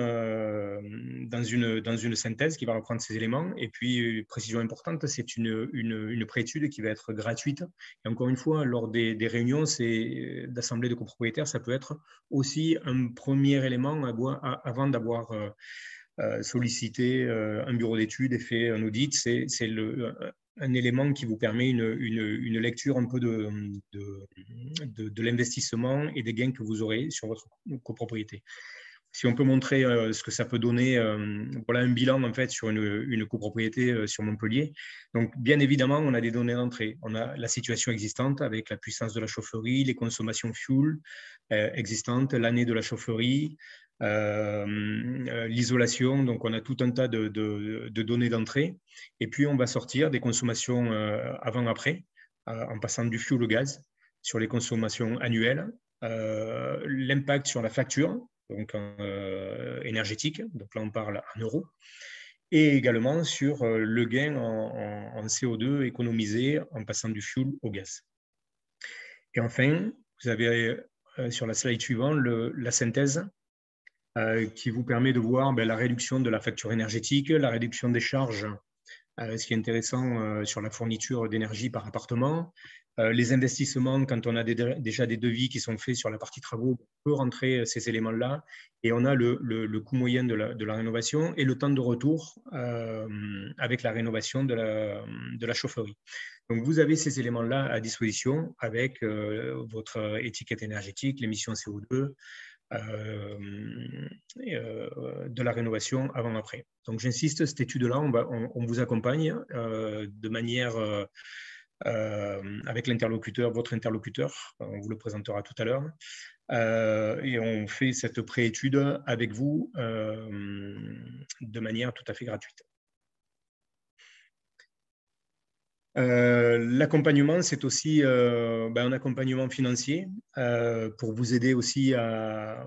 dans une synthèse qui va reprendre ces éléments. Et puis, précision importante, c'est une préétude qui va être gratuite. Et encore une fois, lors des réunions d'assemblée de copropriétaires, ça peut être aussi un premier élément avant d'avoir sollicité un bureau d'études et fait un audit. C'est un élément qui vous permet une lecture un peu de l'investissement et des gains que vous aurez sur votre copropriété. Si on peut montrer ce que ça peut donner, voilà un bilan en fait sur une copropriété sur Montpellier. Donc, bien évidemment, on a des données d'entrée. On a la situation existante avec la puissance de la chaufferie, les consommations fuel existantes, l'année de la chaufferie, l'isolation. Donc, on a tout un tas de données d'entrée. Et puis, on va sortir des consommations avant-après, en passant du fuel au gaz sur les consommations annuelles, l'impact sur la facture, donc énergétique, donc là on parle en euros, et également sur le gain en CO2 économisé en passant du fuel au gaz. Et enfin, vous avez sur la slide suivante la synthèse qui vous permet de voir la réduction de la facture énergétique, la réduction des charges, ce qui est intéressant sur la fourniture d'énergie par appartement, Les investissements, quand on a déjà des devis qui sont faits sur la partie travaux, on peut rentrer ces éléments-là. Et on a le coût moyen de la rénovation et le temps de retour avec la rénovation de la chaufferie. Donc, vous avez ces éléments-là à disposition avec votre étiquette énergétique, l'émission CO2, de la rénovation avant-après. Donc, j'insiste, cette étude-là, on vous accompagne de manière avec l'interlocuteur, votre interlocuteur, on vous le présentera tout à l'heure, et on fait cette préétude avec vous de manière tout à fait gratuite. L'accompagnement, c'est aussi un accompagnement financier pour vous aider aussi à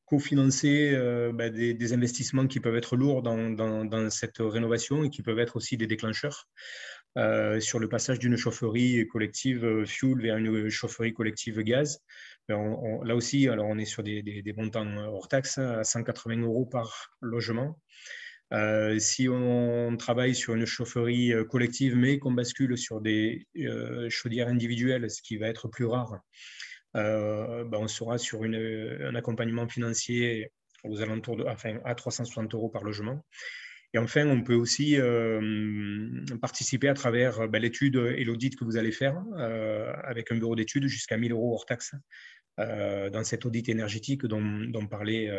cofinancer des investissements qui peuvent être lourds dans cette rénovation et qui peuvent être aussi des déclencheurs sur le passage d'une chaufferie collective fuel vers une chaufferie collective gaz. Là aussi, alors on est sur des montants hors taxe à 180 € par logement. Si on travaille sur une chaufferie collective, mais qu'on bascule sur des chaudières individuelles, ce qui va être plus rare, on sera sur un accompagnement financier aux alentours à 360 € par logement. Et enfin, on peut aussi participer à travers l'étude et l'audit que vous allez faire avec un bureau d'études jusqu'à 1 000 € hors taxe dans cet audit énergétique dont parlait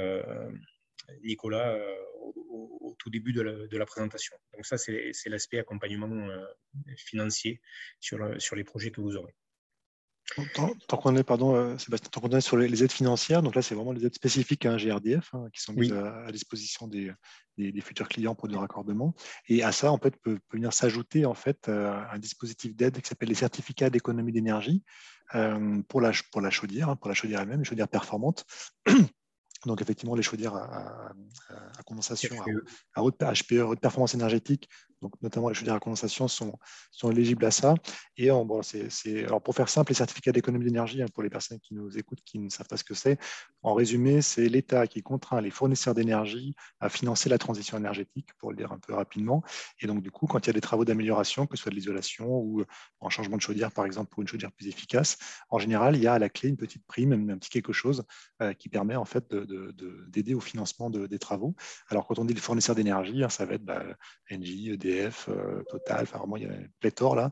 Nicolas au tout début de la présentation. Donc ça, c'est l'aspect accompagnement financier sur les projets que vous aurez. Tant qu'on est, Sébastien, tant qu'on est sur les aides financières, donc là, c'est vraiment les aides spécifiques à un GRDF qui sont mises à disposition des futurs clients pour du raccordement. Et à ça, en fait, peut venir s'ajouter en fait un dispositif d'aide qui s'appelle les certificats d'économie d'énergie pour la chaudière, pour la chaudière elle-même, une chaudière performante. Donc, effectivement, les chaudières à condensation à haute HPE, haute performance énergétique, donc notamment les chaudières à condensation, sont éligibles à ça. Et alors, pour faire simple, les certificats d'économie d'énergie, pour les personnes qui nous écoutent, qui ne savent pas ce que c'est, en résumé, c'est l'État qui contraint les fournisseurs d'énergie à financer la transition énergétique, pour le dire un peu rapidement. Et donc, du coup, quand il y a des travaux d'amélioration, que ce soit de l'isolation ou en changement de chaudière, par exemple, pour une chaudière plus efficace, en général, il y a à la clé une petite prime, un petit quelque chose qui permet en fait d'aider au financement des travaux. Alors, quand on dit les fournisseurs d'énergie, ça va être Engie, EDF, Total, enfin vraiment, il y a une pléthore là. À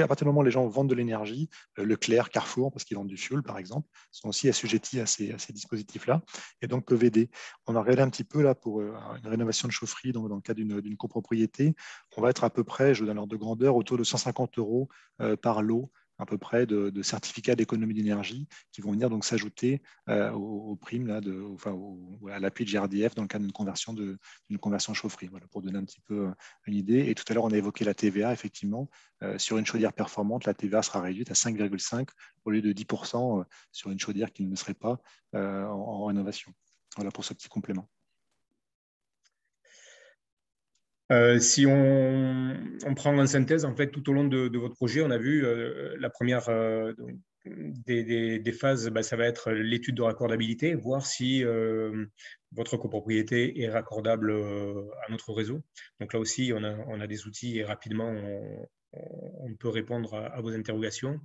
partir du moment où les gens vendent de l'énergie, Leclerc, Carrefour, parce qu'ils vendent du fuel, par exemple, sont aussi assujettis à ces dispositifs-là et donc peuvent aider. On a regardé un petit peu là pour une rénovation de chaufferie, donc dans le cas d'une copropriété, on va être à peu près, je vous donne l'ordre de grandeur, autour de 150 € par lot à peu près de certificats d'économie d'énergie qui vont venir donc s'ajouter aux primes là, à l'appui de GRDF dans le cadre d'une conversion chaufferie. Voilà, pour donner un petit peu une idée. Et tout à l'heure, on a évoqué la TVA, effectivement. Sur une chaudière performante, la TVA sera réduite à 5,5 au lieu de 10% sur une chaudière qui ne serait pas en rénovation. Voilà pour ce petit complément. Si on prend en synthèse, en fait, tout au long de votre projet, on a vu la première des phases, ça va être l'étude de raccordabilité, voir si votre copropriété est raccordable à notre réseau. Donc là aussi, on a des outils et rapidement, on peut répondre à vos interrogations.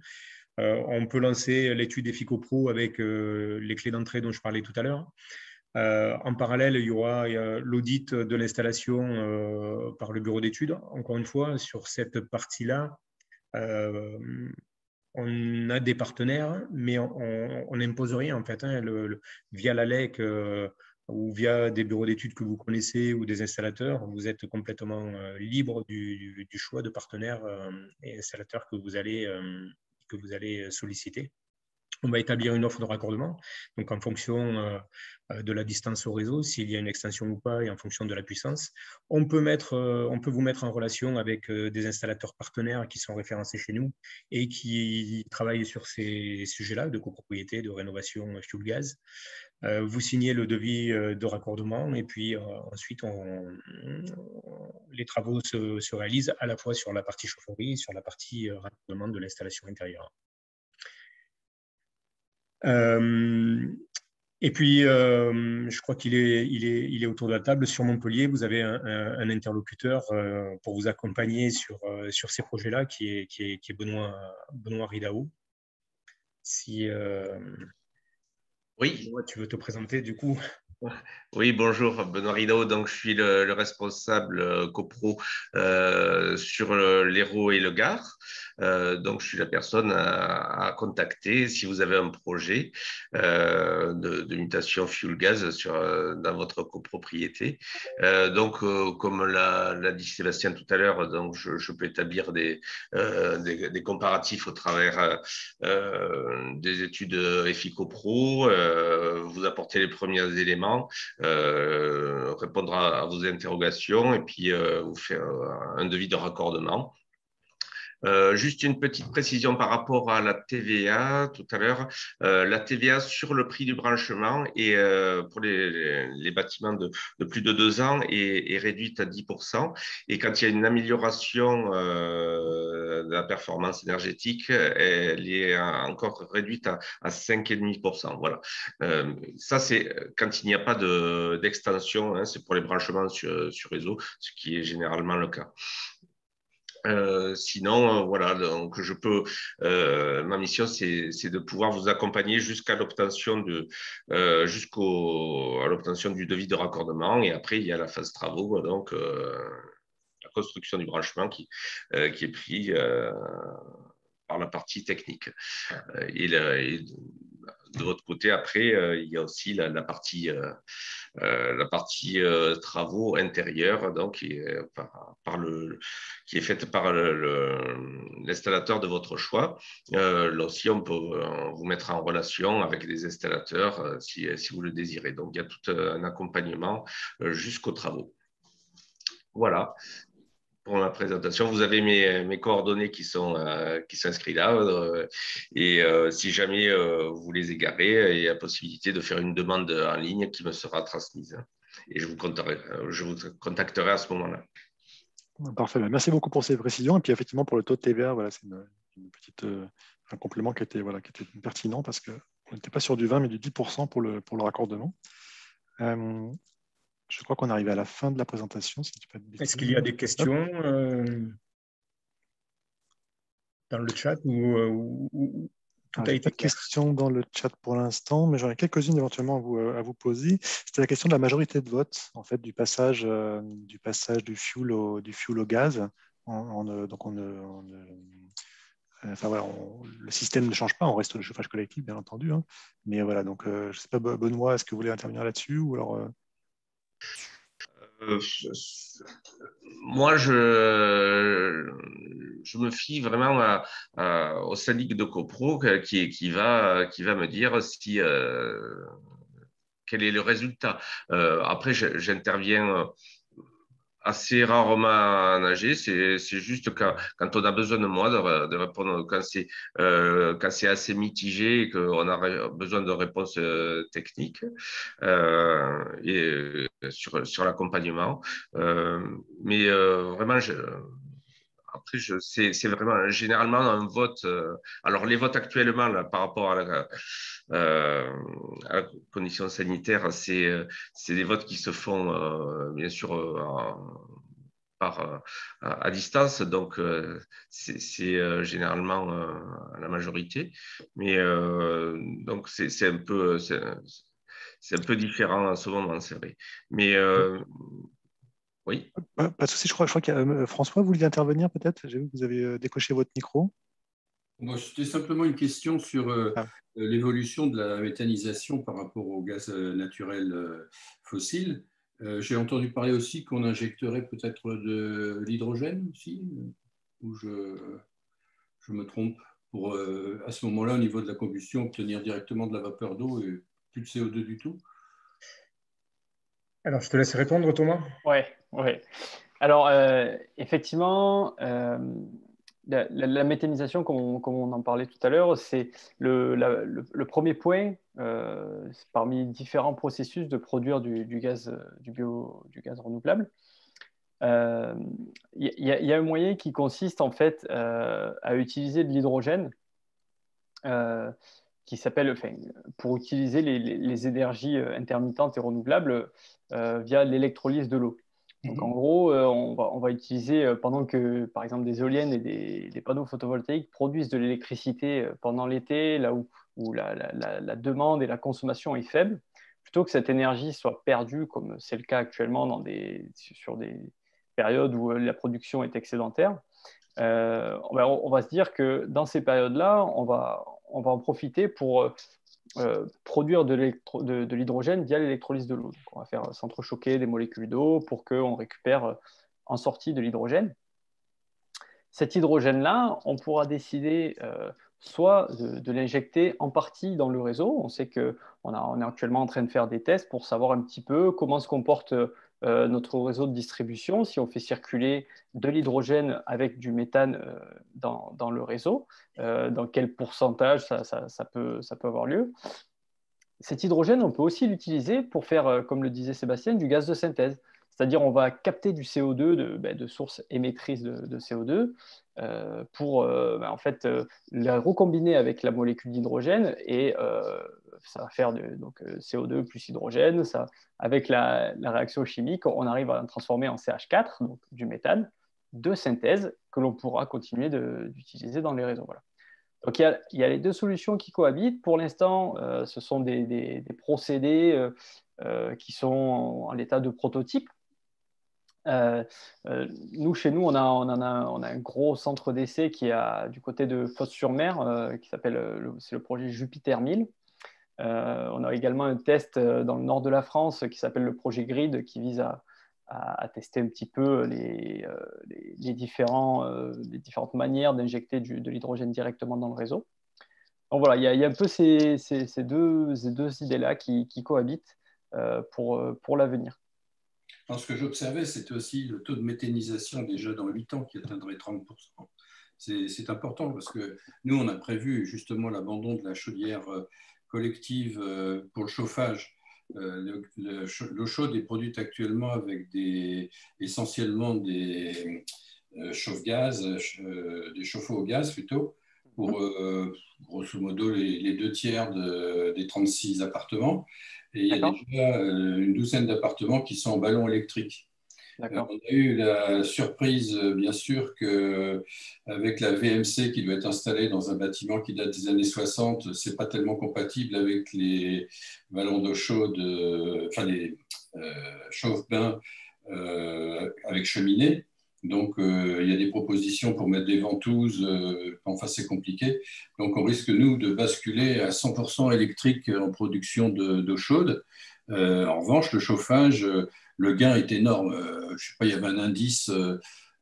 On peut lancer l'étude EficoPro avec les clés d'entrée dont je parlais tout à l'heure. En parallèle, il y aura l'audit de l'installation par le bureau d'études. Encore une fois, sur cette partie-là, on a des partenaires, mais on n'impose rien en fait. Via l'ALEC ou via des bureaux d'études que vous connaissez ou des installateurs, vous êtes complètement libre du choix de partenaires et installateurs que vous allez solliciter. On va établir une offre de raccordement, donc en fonction de la distance au réseau, s'il y a une extension ou pas, et en fonction de la puissance. On peut vous mettre en relation avec des installateurs partenaires qui sont référencés chez nous et qui travaillent sur ces sujets-là de copropriété, de rénovation fuel gaz. Vous signez le devis de raccordement et puis ensuite, les travaux se réalisent à la fois sur la partie chaufferie et sur la partie raccordement de l'installation intérieure. Et puis, je crois il est autour de la table. Sur Montpellier, vous avez un interlocuteur pour vous accompagner sur ces projets-là, qui est Benoît Ridao. Si Oui. Benoît, tu veux te présenter du coup? Oui, bonjour, Benoît Rideau. Donc, je suis le responsable copro sur l'Hérault et le Gard. Donc, je suis la personne à contacter si vous avez un projet de mutation fuel-gaz dans votre copropriété. Comme l'a dit Sébastien tout à l'heure, donc je peux établir des comparatifs au travers des études EFICOPRO, vous apporter les premiers éléments, répondre à vos interrogations et puis vous faire un devis de raccordement. Juste une petite précision par rapport à la TVA tout à l'heure. La TVA sur le prix du branchement et pour les bâtiments de plus de 2 ans est réduite à 10%. Et quand il y a une amélioration de la performance énergétique, elle est encore réduite à 5,5%. Voilà. Ça, c'est quand il n'y a pas d'extension, hein, c'est pour les branchements sur réseau, ce qui est généralement le cas. Sinon, voilà, donc ma mission, c'est de pouvoir vous accompagner jusqu'à l'obtention à l'obtention du devis de raccordement. Et après, il y a la phase travaux, donc la construction du branchement qui est pris par la partie technique. Et de votre côté, après, il y a aussi la partie travaux intérieurs, donc qui est faite par l'installateur de votre choix. Là aussi, on peut vous mettre en relation avec des installateurs si vous le désirez. Donc, il y a tout un accompagnement jusqu'aux travaux. Voilà. Pour ma présentation, vous avez mes coordonnées qui sont inscrites là. Et si jamais vous les égarez, il y a la possibilité de faire une demande en ligne qui me sera transmise. Et je vous contacterai à ce moment-là. Parfait. Merci beaucoup pour ces précisions. Et puis effectivement, pour le taux de TVA, voilà, c'est un complément qui était pertinent parce qu'on n'était pas sur du 20, mais du 10% pour le raccordement. Je crois qu'on arrive à la fin de la présentation. Est-ce qu'il y a des questions dans le chat ou tout a été pas de questions dans le chat pour l'instant, mais j'en ai quelques-unes éventuellement à vous poser. C'était la question de la majorité de vote, en fait, du passage du fuel au gaz. Enfin, voilà, le système ne change pas, on reste sur le chauffage collectif, bien entendu. Hein. Mais voilà, donc je ne sais pas, Benoît, est-ce que vous voulez intervenir là-dessus ou alors moi, je me fie vraiment au syndic de copro qui va me dire quel est le résultat. Après, j'interviens assez rarement à nager. C'est juste quand on a besoin de moi de répondre, quand c'est assez mitigé et qu'on a besoin de réponses techniques et sur l'accompagnement. Mais vraiment, après, c'est vraiment généralement un vote. Alors, les votes actuellement, là, par rapport à la condition sanitaire, c'est des votes qui se font, bien sûr, à distance. Donc, c'est généralement la majorité. Mais donc, c'est un peu différent en ce moment, c'est vrai. Mais oui. Pas de souci, je crois qu'il y a François, vous vouliez intervenir peut-être? J'ai vu que vous avez décoché votre micro. Moi, c'était simplement une question sur l'évolution de la méthanisation par rapport au gaz naturel fossile. J'ai entendu parler aussi qu'on injecterait peut-être de l'hydrogène aussi, ou je me trompe, pour à ce moment-là, au niveau de la combustion, obtenir directement de la vapeur d'eau et plus de CO2 du tout. Alors, je te laisse répondre, Thomas. Oui. Alors, effectivement, la méthanisation, comme on en parlait tout à l'heure, c'est le premier point parmi différents processus de produire du gaz renouvelable. Il y a un moyen qui consiste en fait à utiliser de l'hydrogène qui s'appelle, enfin, pour utiliser les énergies intermittentes et renouvelables via l'électrolyse de l'eau. Donc en gros, on va utiliser, pendant que par exemple des éoliennes et des panneaux photovoltaïques produisent de l'électricité pendant l'été, là où la demande et la consommation est faible, plutôt que cette énergie soit perdue, comme c'est le cas actuellement sur des périodes où la production est excédentaire, on va se dire que dans ces périodes-là, on va en profiter pour produire de l'hydrogène via l'électrolyse de l'eau. On va faire s'entrechoquer des molécules d'eau pour qu'on récupère en sortie de l'hydrogène. Cet hydrogène-là, on pourra décider soit de l'injecter en partie dans le réseau. On sait qu'on est actuellement en train de faire des tests pour savoir un petit peu comment se comporte notre réseau de distribution, si on fait circuler de l'hydrogène avec du méthane dans le réseau, dans quel pourcentage ça peut avoir lieu. Cet hydrogène, on peut aussi l'utiliser pour faire, comme le disait Sébastien, du gaz de synthèse. C'est-à-dire on va capter du CO2 de sources émettrices de CO2 pour en fait, la recombiner avec la molécule d'hydrogène et ça va faire donc, CO2 plus hydrogène. Ça, avec la réaction chimique, on arrive à transformer en CH4, donc du méthane, de synthèse que l'on pourra continuer d'utiliser dans les réseaux. Voilà. Donc, il y a les deux solutions qui cohabitent. Pour l'instant, ce sont des procédés qui sont en l'état de prototype. Chez nous, on a un gros centre d'essai qui est du côté de Fos-sur-Mer, qui s'appelle, c'est le projet Jupiter 1000. On a également un test dans le nord de la France qui s'appelle le projet Grid, qui vise à tester un petit peu les différentes manières d'injecter de l'hydrogène directement dans le réseau. Donc voilà, il y a un peu ces deux idées-là qui cohabitent pour l'avenir. Alors, ce que j'observais, c'était aussi le taux de méthanisation déjà dans 8 ans qui atteindrait 30%. C'est important parce que nous, on a prévu justement l'abandon de la chaudière collective pour le chauffage. L'eau chaude est produite actuellement avec essentiellement des chauffe-gaz, des chauffe-eau au gaz plutôt, pour grosso modo les 2/3 des 36 appartements. Et il y a déjà une douzaine d'appartements qui sont en ballon électrique. On a eu la surprise, bien sûr, qu'avec la VMC qui doit être installée dans un bâtiment qui date des années 60, ce n'est pas tellement compatible avec les ballons d'eau chaude, enfin les chauffe-bains avec cheminée. Donc, il y a des propositions pour mettre des ventouses. Enfin, c'est compliqué. Donc, on risque, nous, de basculer à 100% électrique en production d'eau chaude. En revanche, le chauffage, le gain est énorme. Je ne sais pas, il y avait un indice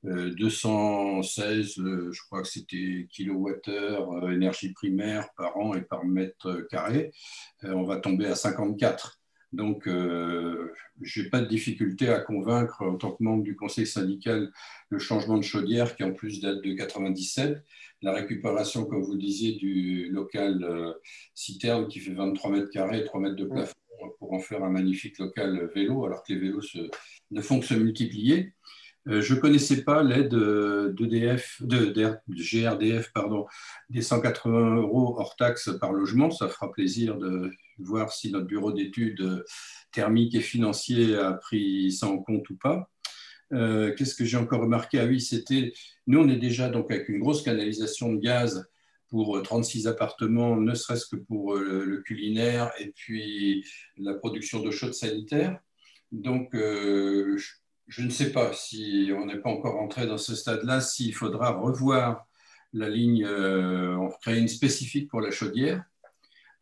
216, je crois que c'était kilowattheure énergie primaire par an et par mètre carré. On va tomber à 54. Donc, je n'ai pas de difficulté à convaincre, en tant que membre du conseil syndical, le changement de chaudière qui, en plus, date de 97. La récupération, comme vous le disiez, du local citerne qui fait 23 mètres carrés, 3 mètres de plafond, pour en faire un magnifique local vélo, alors que les vélos ne font que se multiplier. Je ne connaissais pas l'aide de GRDF, des 180 € hors taxe par logement. Ça fera plaisir de voir si notre bureau d'études thermiques et financier a pris ça en compte ou pas. Qu'est-ce que j'ai encore remarqué? Ah oui, nous, on est déjà donc avec une grosse canalisation de gaz pour 36 appartements, ne serait-ce que pour le culinaire et puis la production d'eau chaude sanitaire. Donc, je ne sais pas si on n'est pas encore entré dans ce stade-là, s'il faudra revoir la ligne, créer une spécifique pour la chaudière,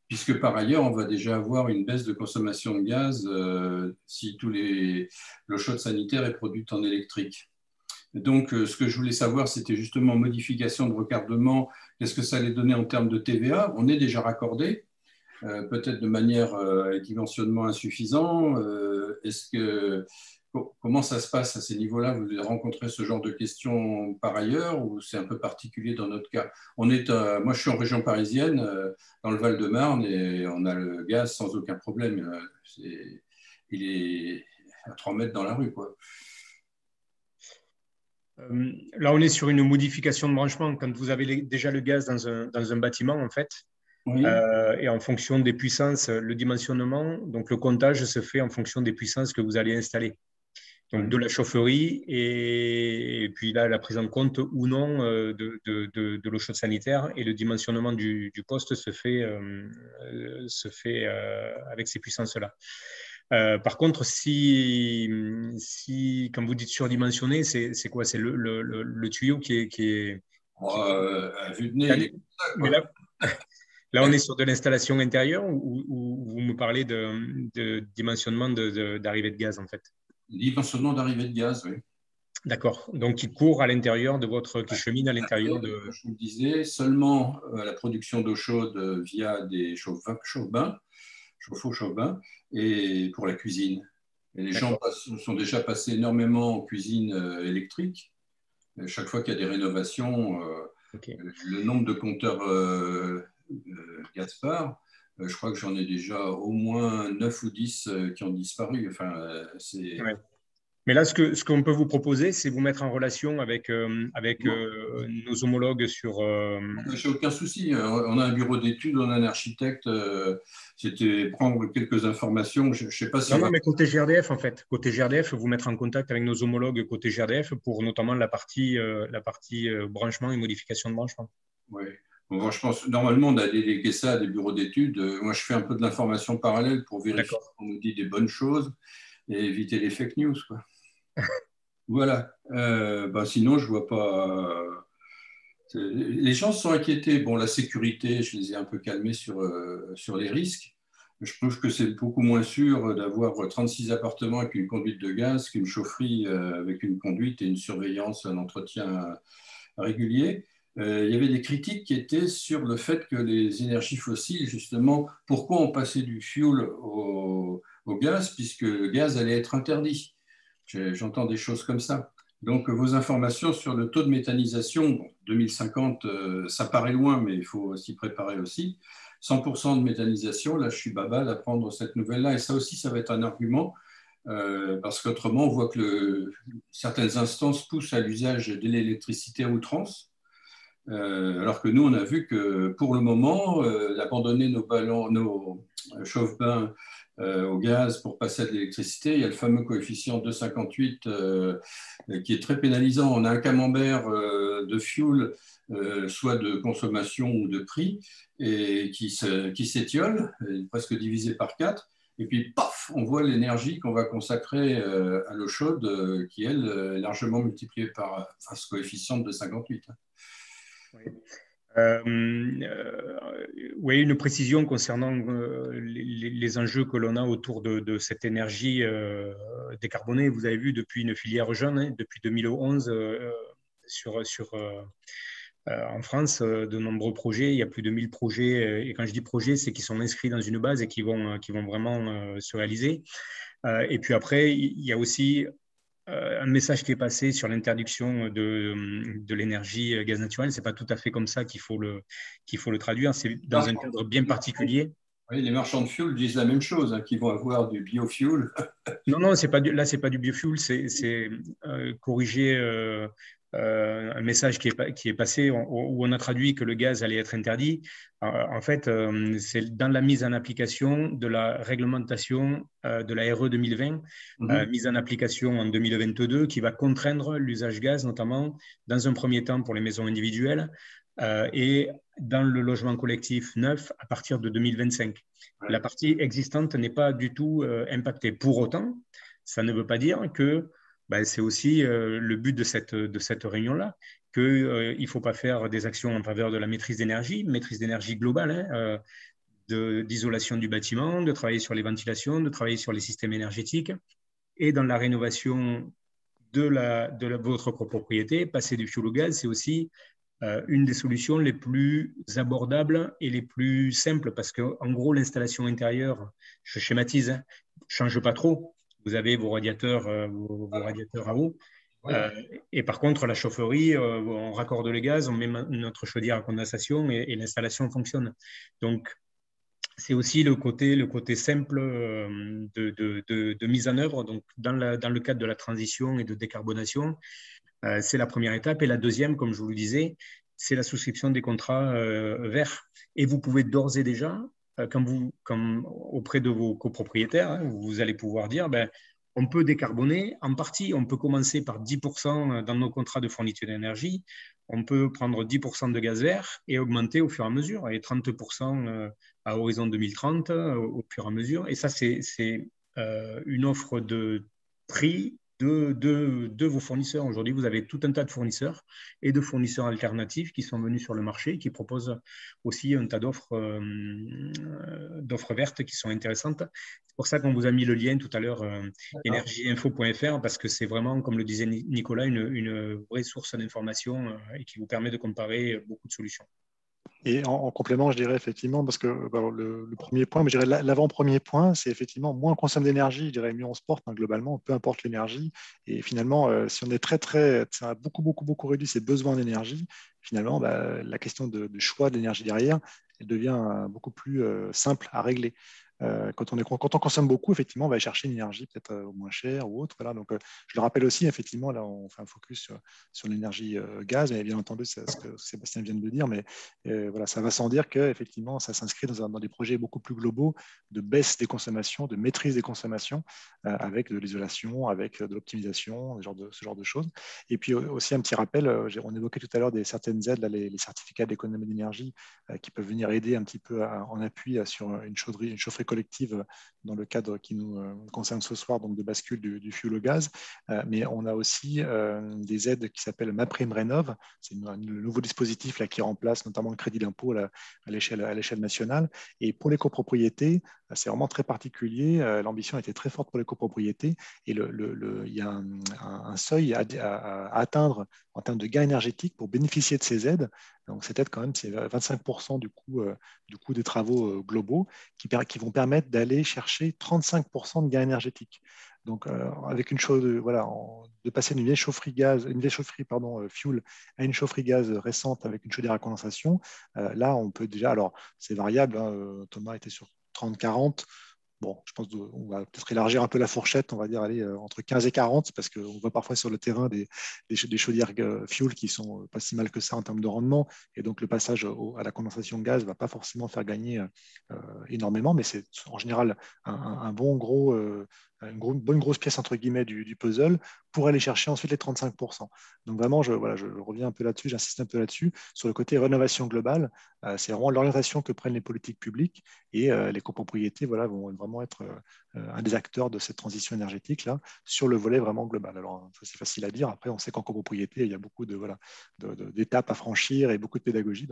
puisque par ailleurs, on va déjà avoir une baisse de consommation de gaz si l'eau chaude sanitaire est produite en électrique. Donc, ce que je voulais savoir, c'était justement modification de recardement. Qu'est-ce que ça allait donner en termes de TVA? On est déjà raccordé, peut-être de manière avec dimensionnement insuffisant. Comment ça se passe à ces niveaux-là? Vous avez rencontré ce genre de questions par ailleurs ou c'est un peu particulier dans notre cas? Moi, je suis en région parisienne, dans le Val-de-Marne, et on a le gaz sans aucun problème. Il est à 3 mètres dans la rue, quoi. Là, on est sur une modification de branchement. Quand vous avez déjà le gaz dans un bâtiment, en fait, Oui. Et en fonction des puissances, le dimensionnement, donc le comptage se fait en fonction des puissances que vous allez installer. Donc de la chaufferie et puis là, la prise en compte ou non de l'eau chaude sanitaire, et le dimensionnement du poste se fait avec ces puissances-là. Par contre, si, quand vous dites surdimensionné, c'est quoi? C'est le tuyau qui est À vue de nez, il est comme ça, mais quoi. là, on est sur de l'installation intérieure, ou vous me parlez de dimensionnement d'arrivée de gaz, en fait? Dimensionnement d'arrivée de gaz, oui. D'accord. Donc, qui court à l'intérieur de qui chemine à l'intérieur de… Comme je vous le disais, seulement la production d'eau chaude via des chauffe-bains, chauffe-eau-chauffe-bain, et pour la cuisine. Et les gens sont déjà passés énormément en cuisine électrique. Et chaque fois qu'il y a des rénovations, le nombre de compteurs Gaspard, je crois que j'en ai déjà au moins 9 ou 10 qui ont disparu. Enfin, c'est… Ouais. Mais là, ce qu'on peut vous proposer, c'est vous mettre en relation avec nos homologues sur… J'ai aucun souci. On a un bureau d'études, on a un architecte. C'était prendre quelques informations. Je ne sais pas si… Non, mais côté GRDF, en fait. Côté GRDF, vous mettre en contact avec nos homologues côté GRDF pour notamment la partie branchement et modification de branchement. Oui. Bon, je pense, normalement, on a délégué ça à des bureaux d'études. Moi, je fais un peu de l'information parallèle pour vérifier qu'on nous dit des bonnes choses et éviter les fake news, quoi. Voilà. Sinon, je ne vois pas… Les gens se sont inquiétés. Bon, la sécurité, je les ai un peu calmés sur les risques. Je trouve que c'est beaucoup moins sûr d'avoir 36 appartements avec une conduite de gaz qu'une chaufferie avec une conduite et une surveillance, un entretien régulier. Il y avait des critiques qui étaient sur le fait que les énergies fossiles, justement, pourquoi on passait du fuel au gaz, puisque le gaz allait être interdit. J'entends des choses comme ça. Donc, vos informations sur le taux de méthanisation, 2050, ça paraît loin, mais il faut s'y préparer aussi. 100% de méthanisation, là, je suis baba d'apprendre cette nouvelle-là. Et ça aussi, ça va être un argument, parce qu'autrement, on voit que certaines instances poussent à l'usage de l'électricité à outrance. Alors que nous, on a vu que pour le moment, d'abandonner nos chauffe-bains au gaz pour passer à de l'électricité, il y a le fameux coefficient 2,58 qui est très pénalisant. On a un camembert de fuel, soit de consommation ou de prix, et qui s'étiole, presque divisé par 4. Et puis, paf, on voit l'énergie qu'on va consacrer à l'eau chaude, qui, elle, est largement multipliée par ce coefficient de 2,58. Oui. Oui, une précision concernant les enjeux que l'on a autour de cette énergie décarbonée. Vous avez vu depuis une filière jeune, hein, depuis 2011, en France, de nombreux projets. Il y a plus de 1000 projets. Et quand je dis projets, c'est qu'ils sont inscrits dans une base et qui vont vraiment se réaliser. Et puis après, il y a aussi un message qui est passé sur l'interdiction de l'énergie gaz naturel. Ce n'est pas tout à fait comme ça qu'il faut le traduire. C'est dans un cadre bien particulier. Oui, les marchands de fuel disent la même chose, hein, qu'ils vont avoir du biofuel. Non, là, ce n'est pas du biofuel, c'est corriger un message qui est passé où on a traduit que le gaz allait être interdit. En fait, c'est dans la mise en application de la réglementation de la RE 2020, mise en application en 2022, qui va contraindre l'usage gaz, notamment dans un premier temps pour les maisons individuelles et dans le logement collectif neuf à partir de 2025. La partie existante n'est pas du tout impactée. Pour autant, ça ne veut pas dire que c'est aussi le but de cette réunion-là, qu'il ne faut pas faire des actions en faveur de la maîtrise d'énergie globale, hein, d'isolation du bâtiment, de travailler sur les ventilations, de travailler sur les systèmes énergétiques et dans la rénovation de votre copropriété. Passer du fioul au gaz, c'est aussi une des solutions les plus abordables et les plus simples parce qu'en gros, l'installation intérieure, je schématise, ne change pas trop. Vous avez vos radiateurs à eau. Et par contre, la chaufferie, on raccorde le gaz, on met notre chaudière à condensation et l'installation fonctionne. Donc, c'est aussi le côté simple de mise en œuvre. Donc, dans le cadre de la transition et de décarbonation, c'est la première étape. Et la deuxième, comme je vous le disais, c'est la souscription des contrats verts. Et vous pouvez d'ores et déjà, comme auprès de vos copropriétaires, hein, vous allez pouvoir dire, on peut décarboner en partie. On peut commencer par 10% dans nos contrats de fourniture d'énergie. On peut prendre 10% de gaz vert et augmenter au fur et à mesure, et 30% à horizon 2030 au fur et à mesure. Et ça, c'est une offre de prix de vos fournisseurs. Aujourd'hui, vous avez tout un tas de fournisseurs et de fournisseurs alternatifs qui sont venus sur le marché, qui proposent aussi un tas d'offres vertes qui sont intéressantes. C'est pour ça qu'on vous a mis le lien tout à l'heure, energieinfo.fr, parce que c'est vraiment, comme le disait Nicolas, une vraie source d'information et qui vous permet de comparer beaucoup de solutions. Et en complément, je dirais effectivement, parce que le premier point, mais je dirais l'avant-premier point, c'est effectivement moins on consomme d'énergie, je dirais mieux on se porte, hein, globalement, peu importe l'énergie. Et finalement, si on est ça a beaucoup réduit ses besoins d'énergie, finalement, la question de choix d'énergie derrière, elle devient beaucoup plus simple à régler. Quand on consomme beaucoup, effectivement, on va chercher une énergie peut-être moins chère ou autre. Voilà. Donc, je le rappelle aussi, effectivement, là, on fait un focus sur l'énergie gaz, mais bien entendu, c'est ce que Sébastien vient de le dire, mais voilà, ça va sans dire qu'effectivement, ça s'inscrit dans des projets beaucoup plus globaux de baisse des consommations, de maîtrise des consommations, avec de l'isolation, avec de l'optimisation, ce genre de choses. Et puis aussi un petit rappel, on évoquait tout à l'heure certaines aides, là, les certificats d'économie d'énergie, qui peuvent venir aider un petit peu en appui sur une chaufferie collective dans le cadre qui nous concerne ce soir, donc de bascule du fioul au gaz. Mais on a aussi des aides qui s'appellent MaPrimeRénov'. C'est le nouveau dispositif là, qui remplace notamment le crédit d'impôt à l'échelle nationale. Et pour les copropriétés, c'est vraiment très particulier. L'ambition était très forte pour les copropriétés. Et il y a un seuil à atteindre en termes de gain énergétique pour bénéficier de ces aides. Donc cette aide, quand même, c'est 25% du coût des travaux globaux qui vont permettre d'aller chercher 35% de gain énergétique. Donc, avec une chose, de passer d'une vieille chaufferie fuel à une chaufferie gaz récente avec une chaudière à condensation, là, on peut déjà, alors c'est variable, hein, Thomas était sur 30-40. Bon, je pense qu'on va peut-être élargir un peu la fourchette, on va dire aller entre 15 et 40, parce qu'on voit parfois sur le terrain des chaudières fuel qui sont pas si mal que ça en termes de rendement. Et donc, le passage à la condensation de gaz ne va pas forcément faire gagner énormément, mais c'est en général un bon gros, une bonne grosse pièce entre guillemets du puzzle pour aller chercher ensuite les 35%. Donc, vraiment, je reviens un peu là-dessus, j'insiste un peu là-dessus. Sur le côté rénovation globale, c'est vraiment l'orientation que prennent les politiques publiques et les copropriétés vont vraiment être un des acteurs de cette transition énergétique là, sur le volet vraiment global. Alors, ça, c'est facile à dire. Après, on sait qu'en copropriété, il y a beaucoup d'étapes à franchir et beaucoup de pédagogie.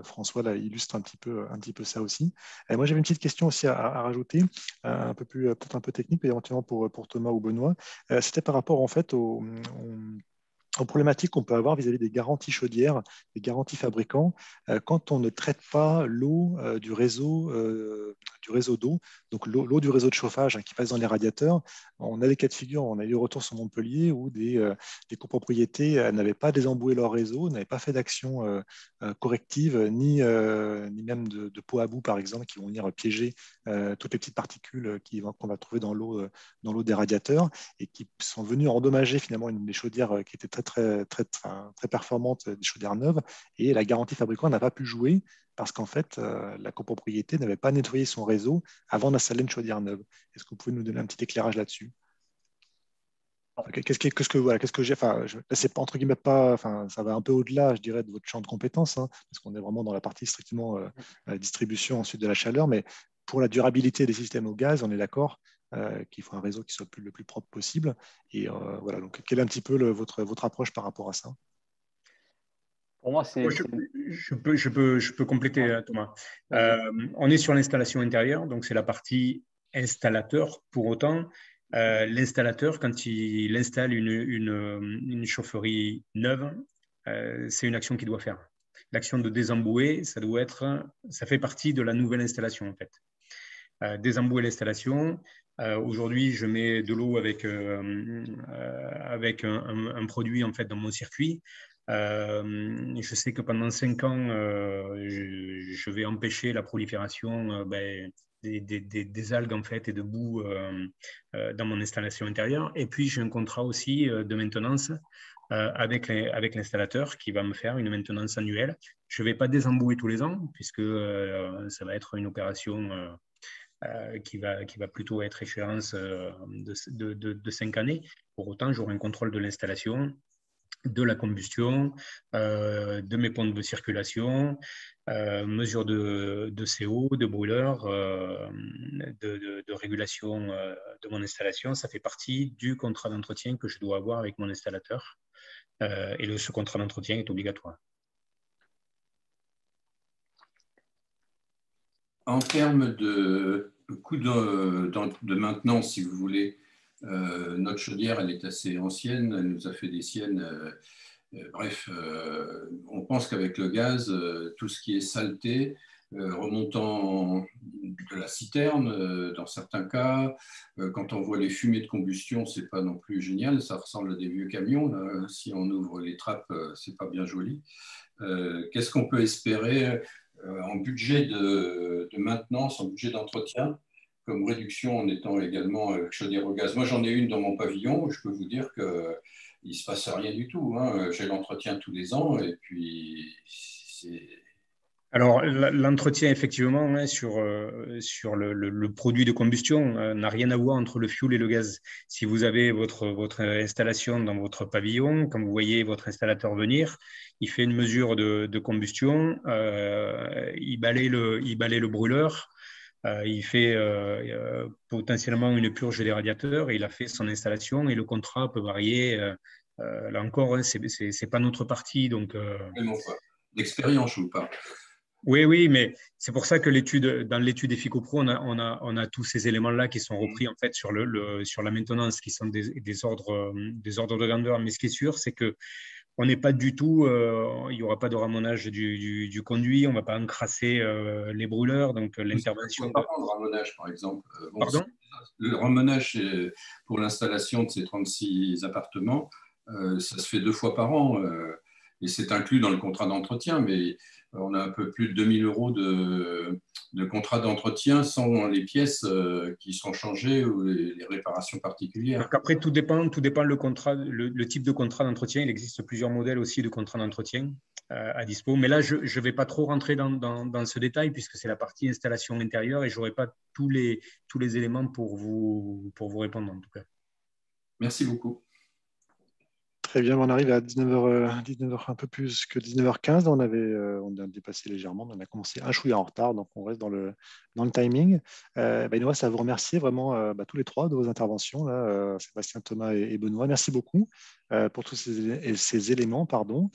François là, illustre un petit peu ça aussi. Et moi, j'avais une petite question aussi à rajouter, peut-être un peu technique, éventuellement pour Thomas ou Benoît. C'était par rapport en fait aux problématiques qu'on peut avoir vis-à-vis des garanties chaudières, des garanties fabricants, quand on ne traite pas l'eau du réseau d'eau, donc l'eau du réseau de chauffage qui passe dans les radiateurs. On a des cas de figure, on a eu des retours sur Montpellier où des copropriétés n'avaient pas désemboué leur réseau, n'avaient pas fait d'action corrective, ni même de pot à bout, par exemple, qui vont venir piéger toutes les petites particules qu'on va trouver dans l'eau des radiateurs et qui sont venus endommager finalement une des chaudières qui était très performante, des chaudières neuves, et la garantie fabricant n'a pas pu jouer parce qu'en fait, la copropriété n'avait pas nettoyé son réseau avant d'installer une chaudière neuve. Est-ce que vous pouvez nous donner un petit là, qu'est-ce que j'ai, c'est entre guillemets pas, ça va un peu au-delà, je dirais, de votre champ de compétences, hein, parce qu'on est vraiment dans la partie strictement distribution ensuite de la chaleur, mais pour la durabilité des systèmes au gaz, on est d'accord qu'il faut un réseau qui soit le plus propre possible. Et voilà, donc quelle est un petit peu votre approche par rapport à ça? Pour moi, c'est... Je peux compléter, Thomas. On est sur l'installation intérieure, donc c'est la partie installateur. Pour autant, l'installateur, quand il installe une chaufferie neuve, c'est une action qu'il doit faire. L'action de désembouer, ça fait partie de la nouvelle installation, en fait. Désembouer l'installation. Aujourd'hui, je mets de l'eau avec un produit en fait dans mon circuit. Je sais que pendant 5 ans, je vais empêcher la prolifération des algues en fait, et de boue dans mon installation intérieure. Et puis, j'ai un contrat aussi de maintenance avec l'installateur qui va me faire une maintenance annuelle. Je ne vais pas désembouer tous les ans puisque ça va être une opération qui va plutôt être échéance de 5 années. Pour autant, j'aurai un contrôle de l'installation, de la combustion, de mes pompes de circulation, mesure de CO, de brûleur, de régulation de mon installation. Ça fait partie du contrat d'entretien que je dois avoir avec mon installateur. Et ce contrat d'entretien est obligatoire. En termes de coût de maintenance, si vous voulez, notre chaudière, elle est assez ancienne, elle nous a fait des siennes. Bref, on pense qu'avec le gaz, tout ce qui est saleté, remontant de la citerne, dans certains cas, quand on voit les fumées de combustion, c'est pas non plus génial, ça ressemble à des vieux camions. Là. Si on ouvre les trappes, c'est pas bien joli. Qu'est-ce qu'on peut espérer en budget de maintenance, en budget d'entretien, comme réduction en étant également chaudière au gaz? Moi, j'en ai une dans mon pavillon. Je peux vous dire qu'il ne se passe rien du tout. Hein. J'ai l'entretien tous les ans et puis c'est... Alors, l'entretien, effectivement, hein, sur le produit de combustion n'a rien à voir entre le fioul et le gaz. Si vous avez votre installation dans votre pavillon, quand vous voyez votre installateur venir, il fait une mesure de combustion, il balaye le brûleur, il fait potentiellement une purge des radiateurs, et il a fait son installation et le contrat peut varier. Là encore, hein, c'est pas notre partie. Donc, d'expérience, je vous parle. Oui, mais c'est pour ça que dans l'étude EficoPro, on a tous ces éléments-là qui sont repris en fait sur la maintenance, qui sont des ordres de grandeur. Mais ce qui est sûr, c'est que on n'est pas du tout, il n'y aura pas de ramonage du conduit, on ne va pas encrasser les brûleurs, donc l'intervention. Pas de ramonage, par exemple. Pardon ? Le ramonage pour l'installation de ces 36 appartements, ça se fait 2 fois par an. Et c'est inclus dans le contrat d'entretien, mais on a un peu plus de 2000 € de contrat d'entretien sans les pièces qui sont changées ou les réparations particulières. Donc après, tout dépend le type de contrat d'entretien. Il existe plusieurs modèles aussi de contrat d'entretien à dispo. Mais là, je ne vais pas trop rentrer dans ce détail puisque c'est la partie installation intérieure et je n'aurai pas tous les éléments pour vous répondre en tout cas. Merci beaucoup. Très bien, on arrive à 19h, un peu plus que 19h15. On a dépassé légèrement, on a commencé un chouïa en retard, donc on reste dans le timing. Il nous reste à vous remercier vraiment tous les trois de vos interventions, là, Sébastien, Thomas et Benoît. Merci beaucoup pour tous ces éléments. Donc,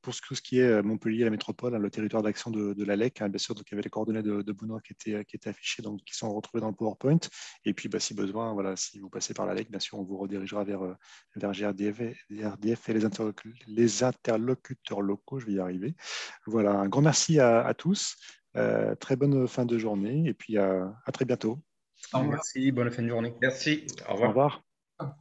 pour tout ce qui est Montpellier, la métropole, le territoire d'action de l'ALEC, bien sûr, donc il y avait les coordonnées de Benoît qui étaient affichées, donc qui sont retrouvées dans le PowerPoint. Et puis, si besoin, voilà, si vous passez par l'ALEC, bien sûr, on vous redirigera vers GRDF et les interlocuteurs locaux, je vais y arriver. Voilà, un grand merci à tous. Très bonne fin de journée et puis à très bientôt. Merci, bonne fin de journée. Merci, au revoir. Au revoir.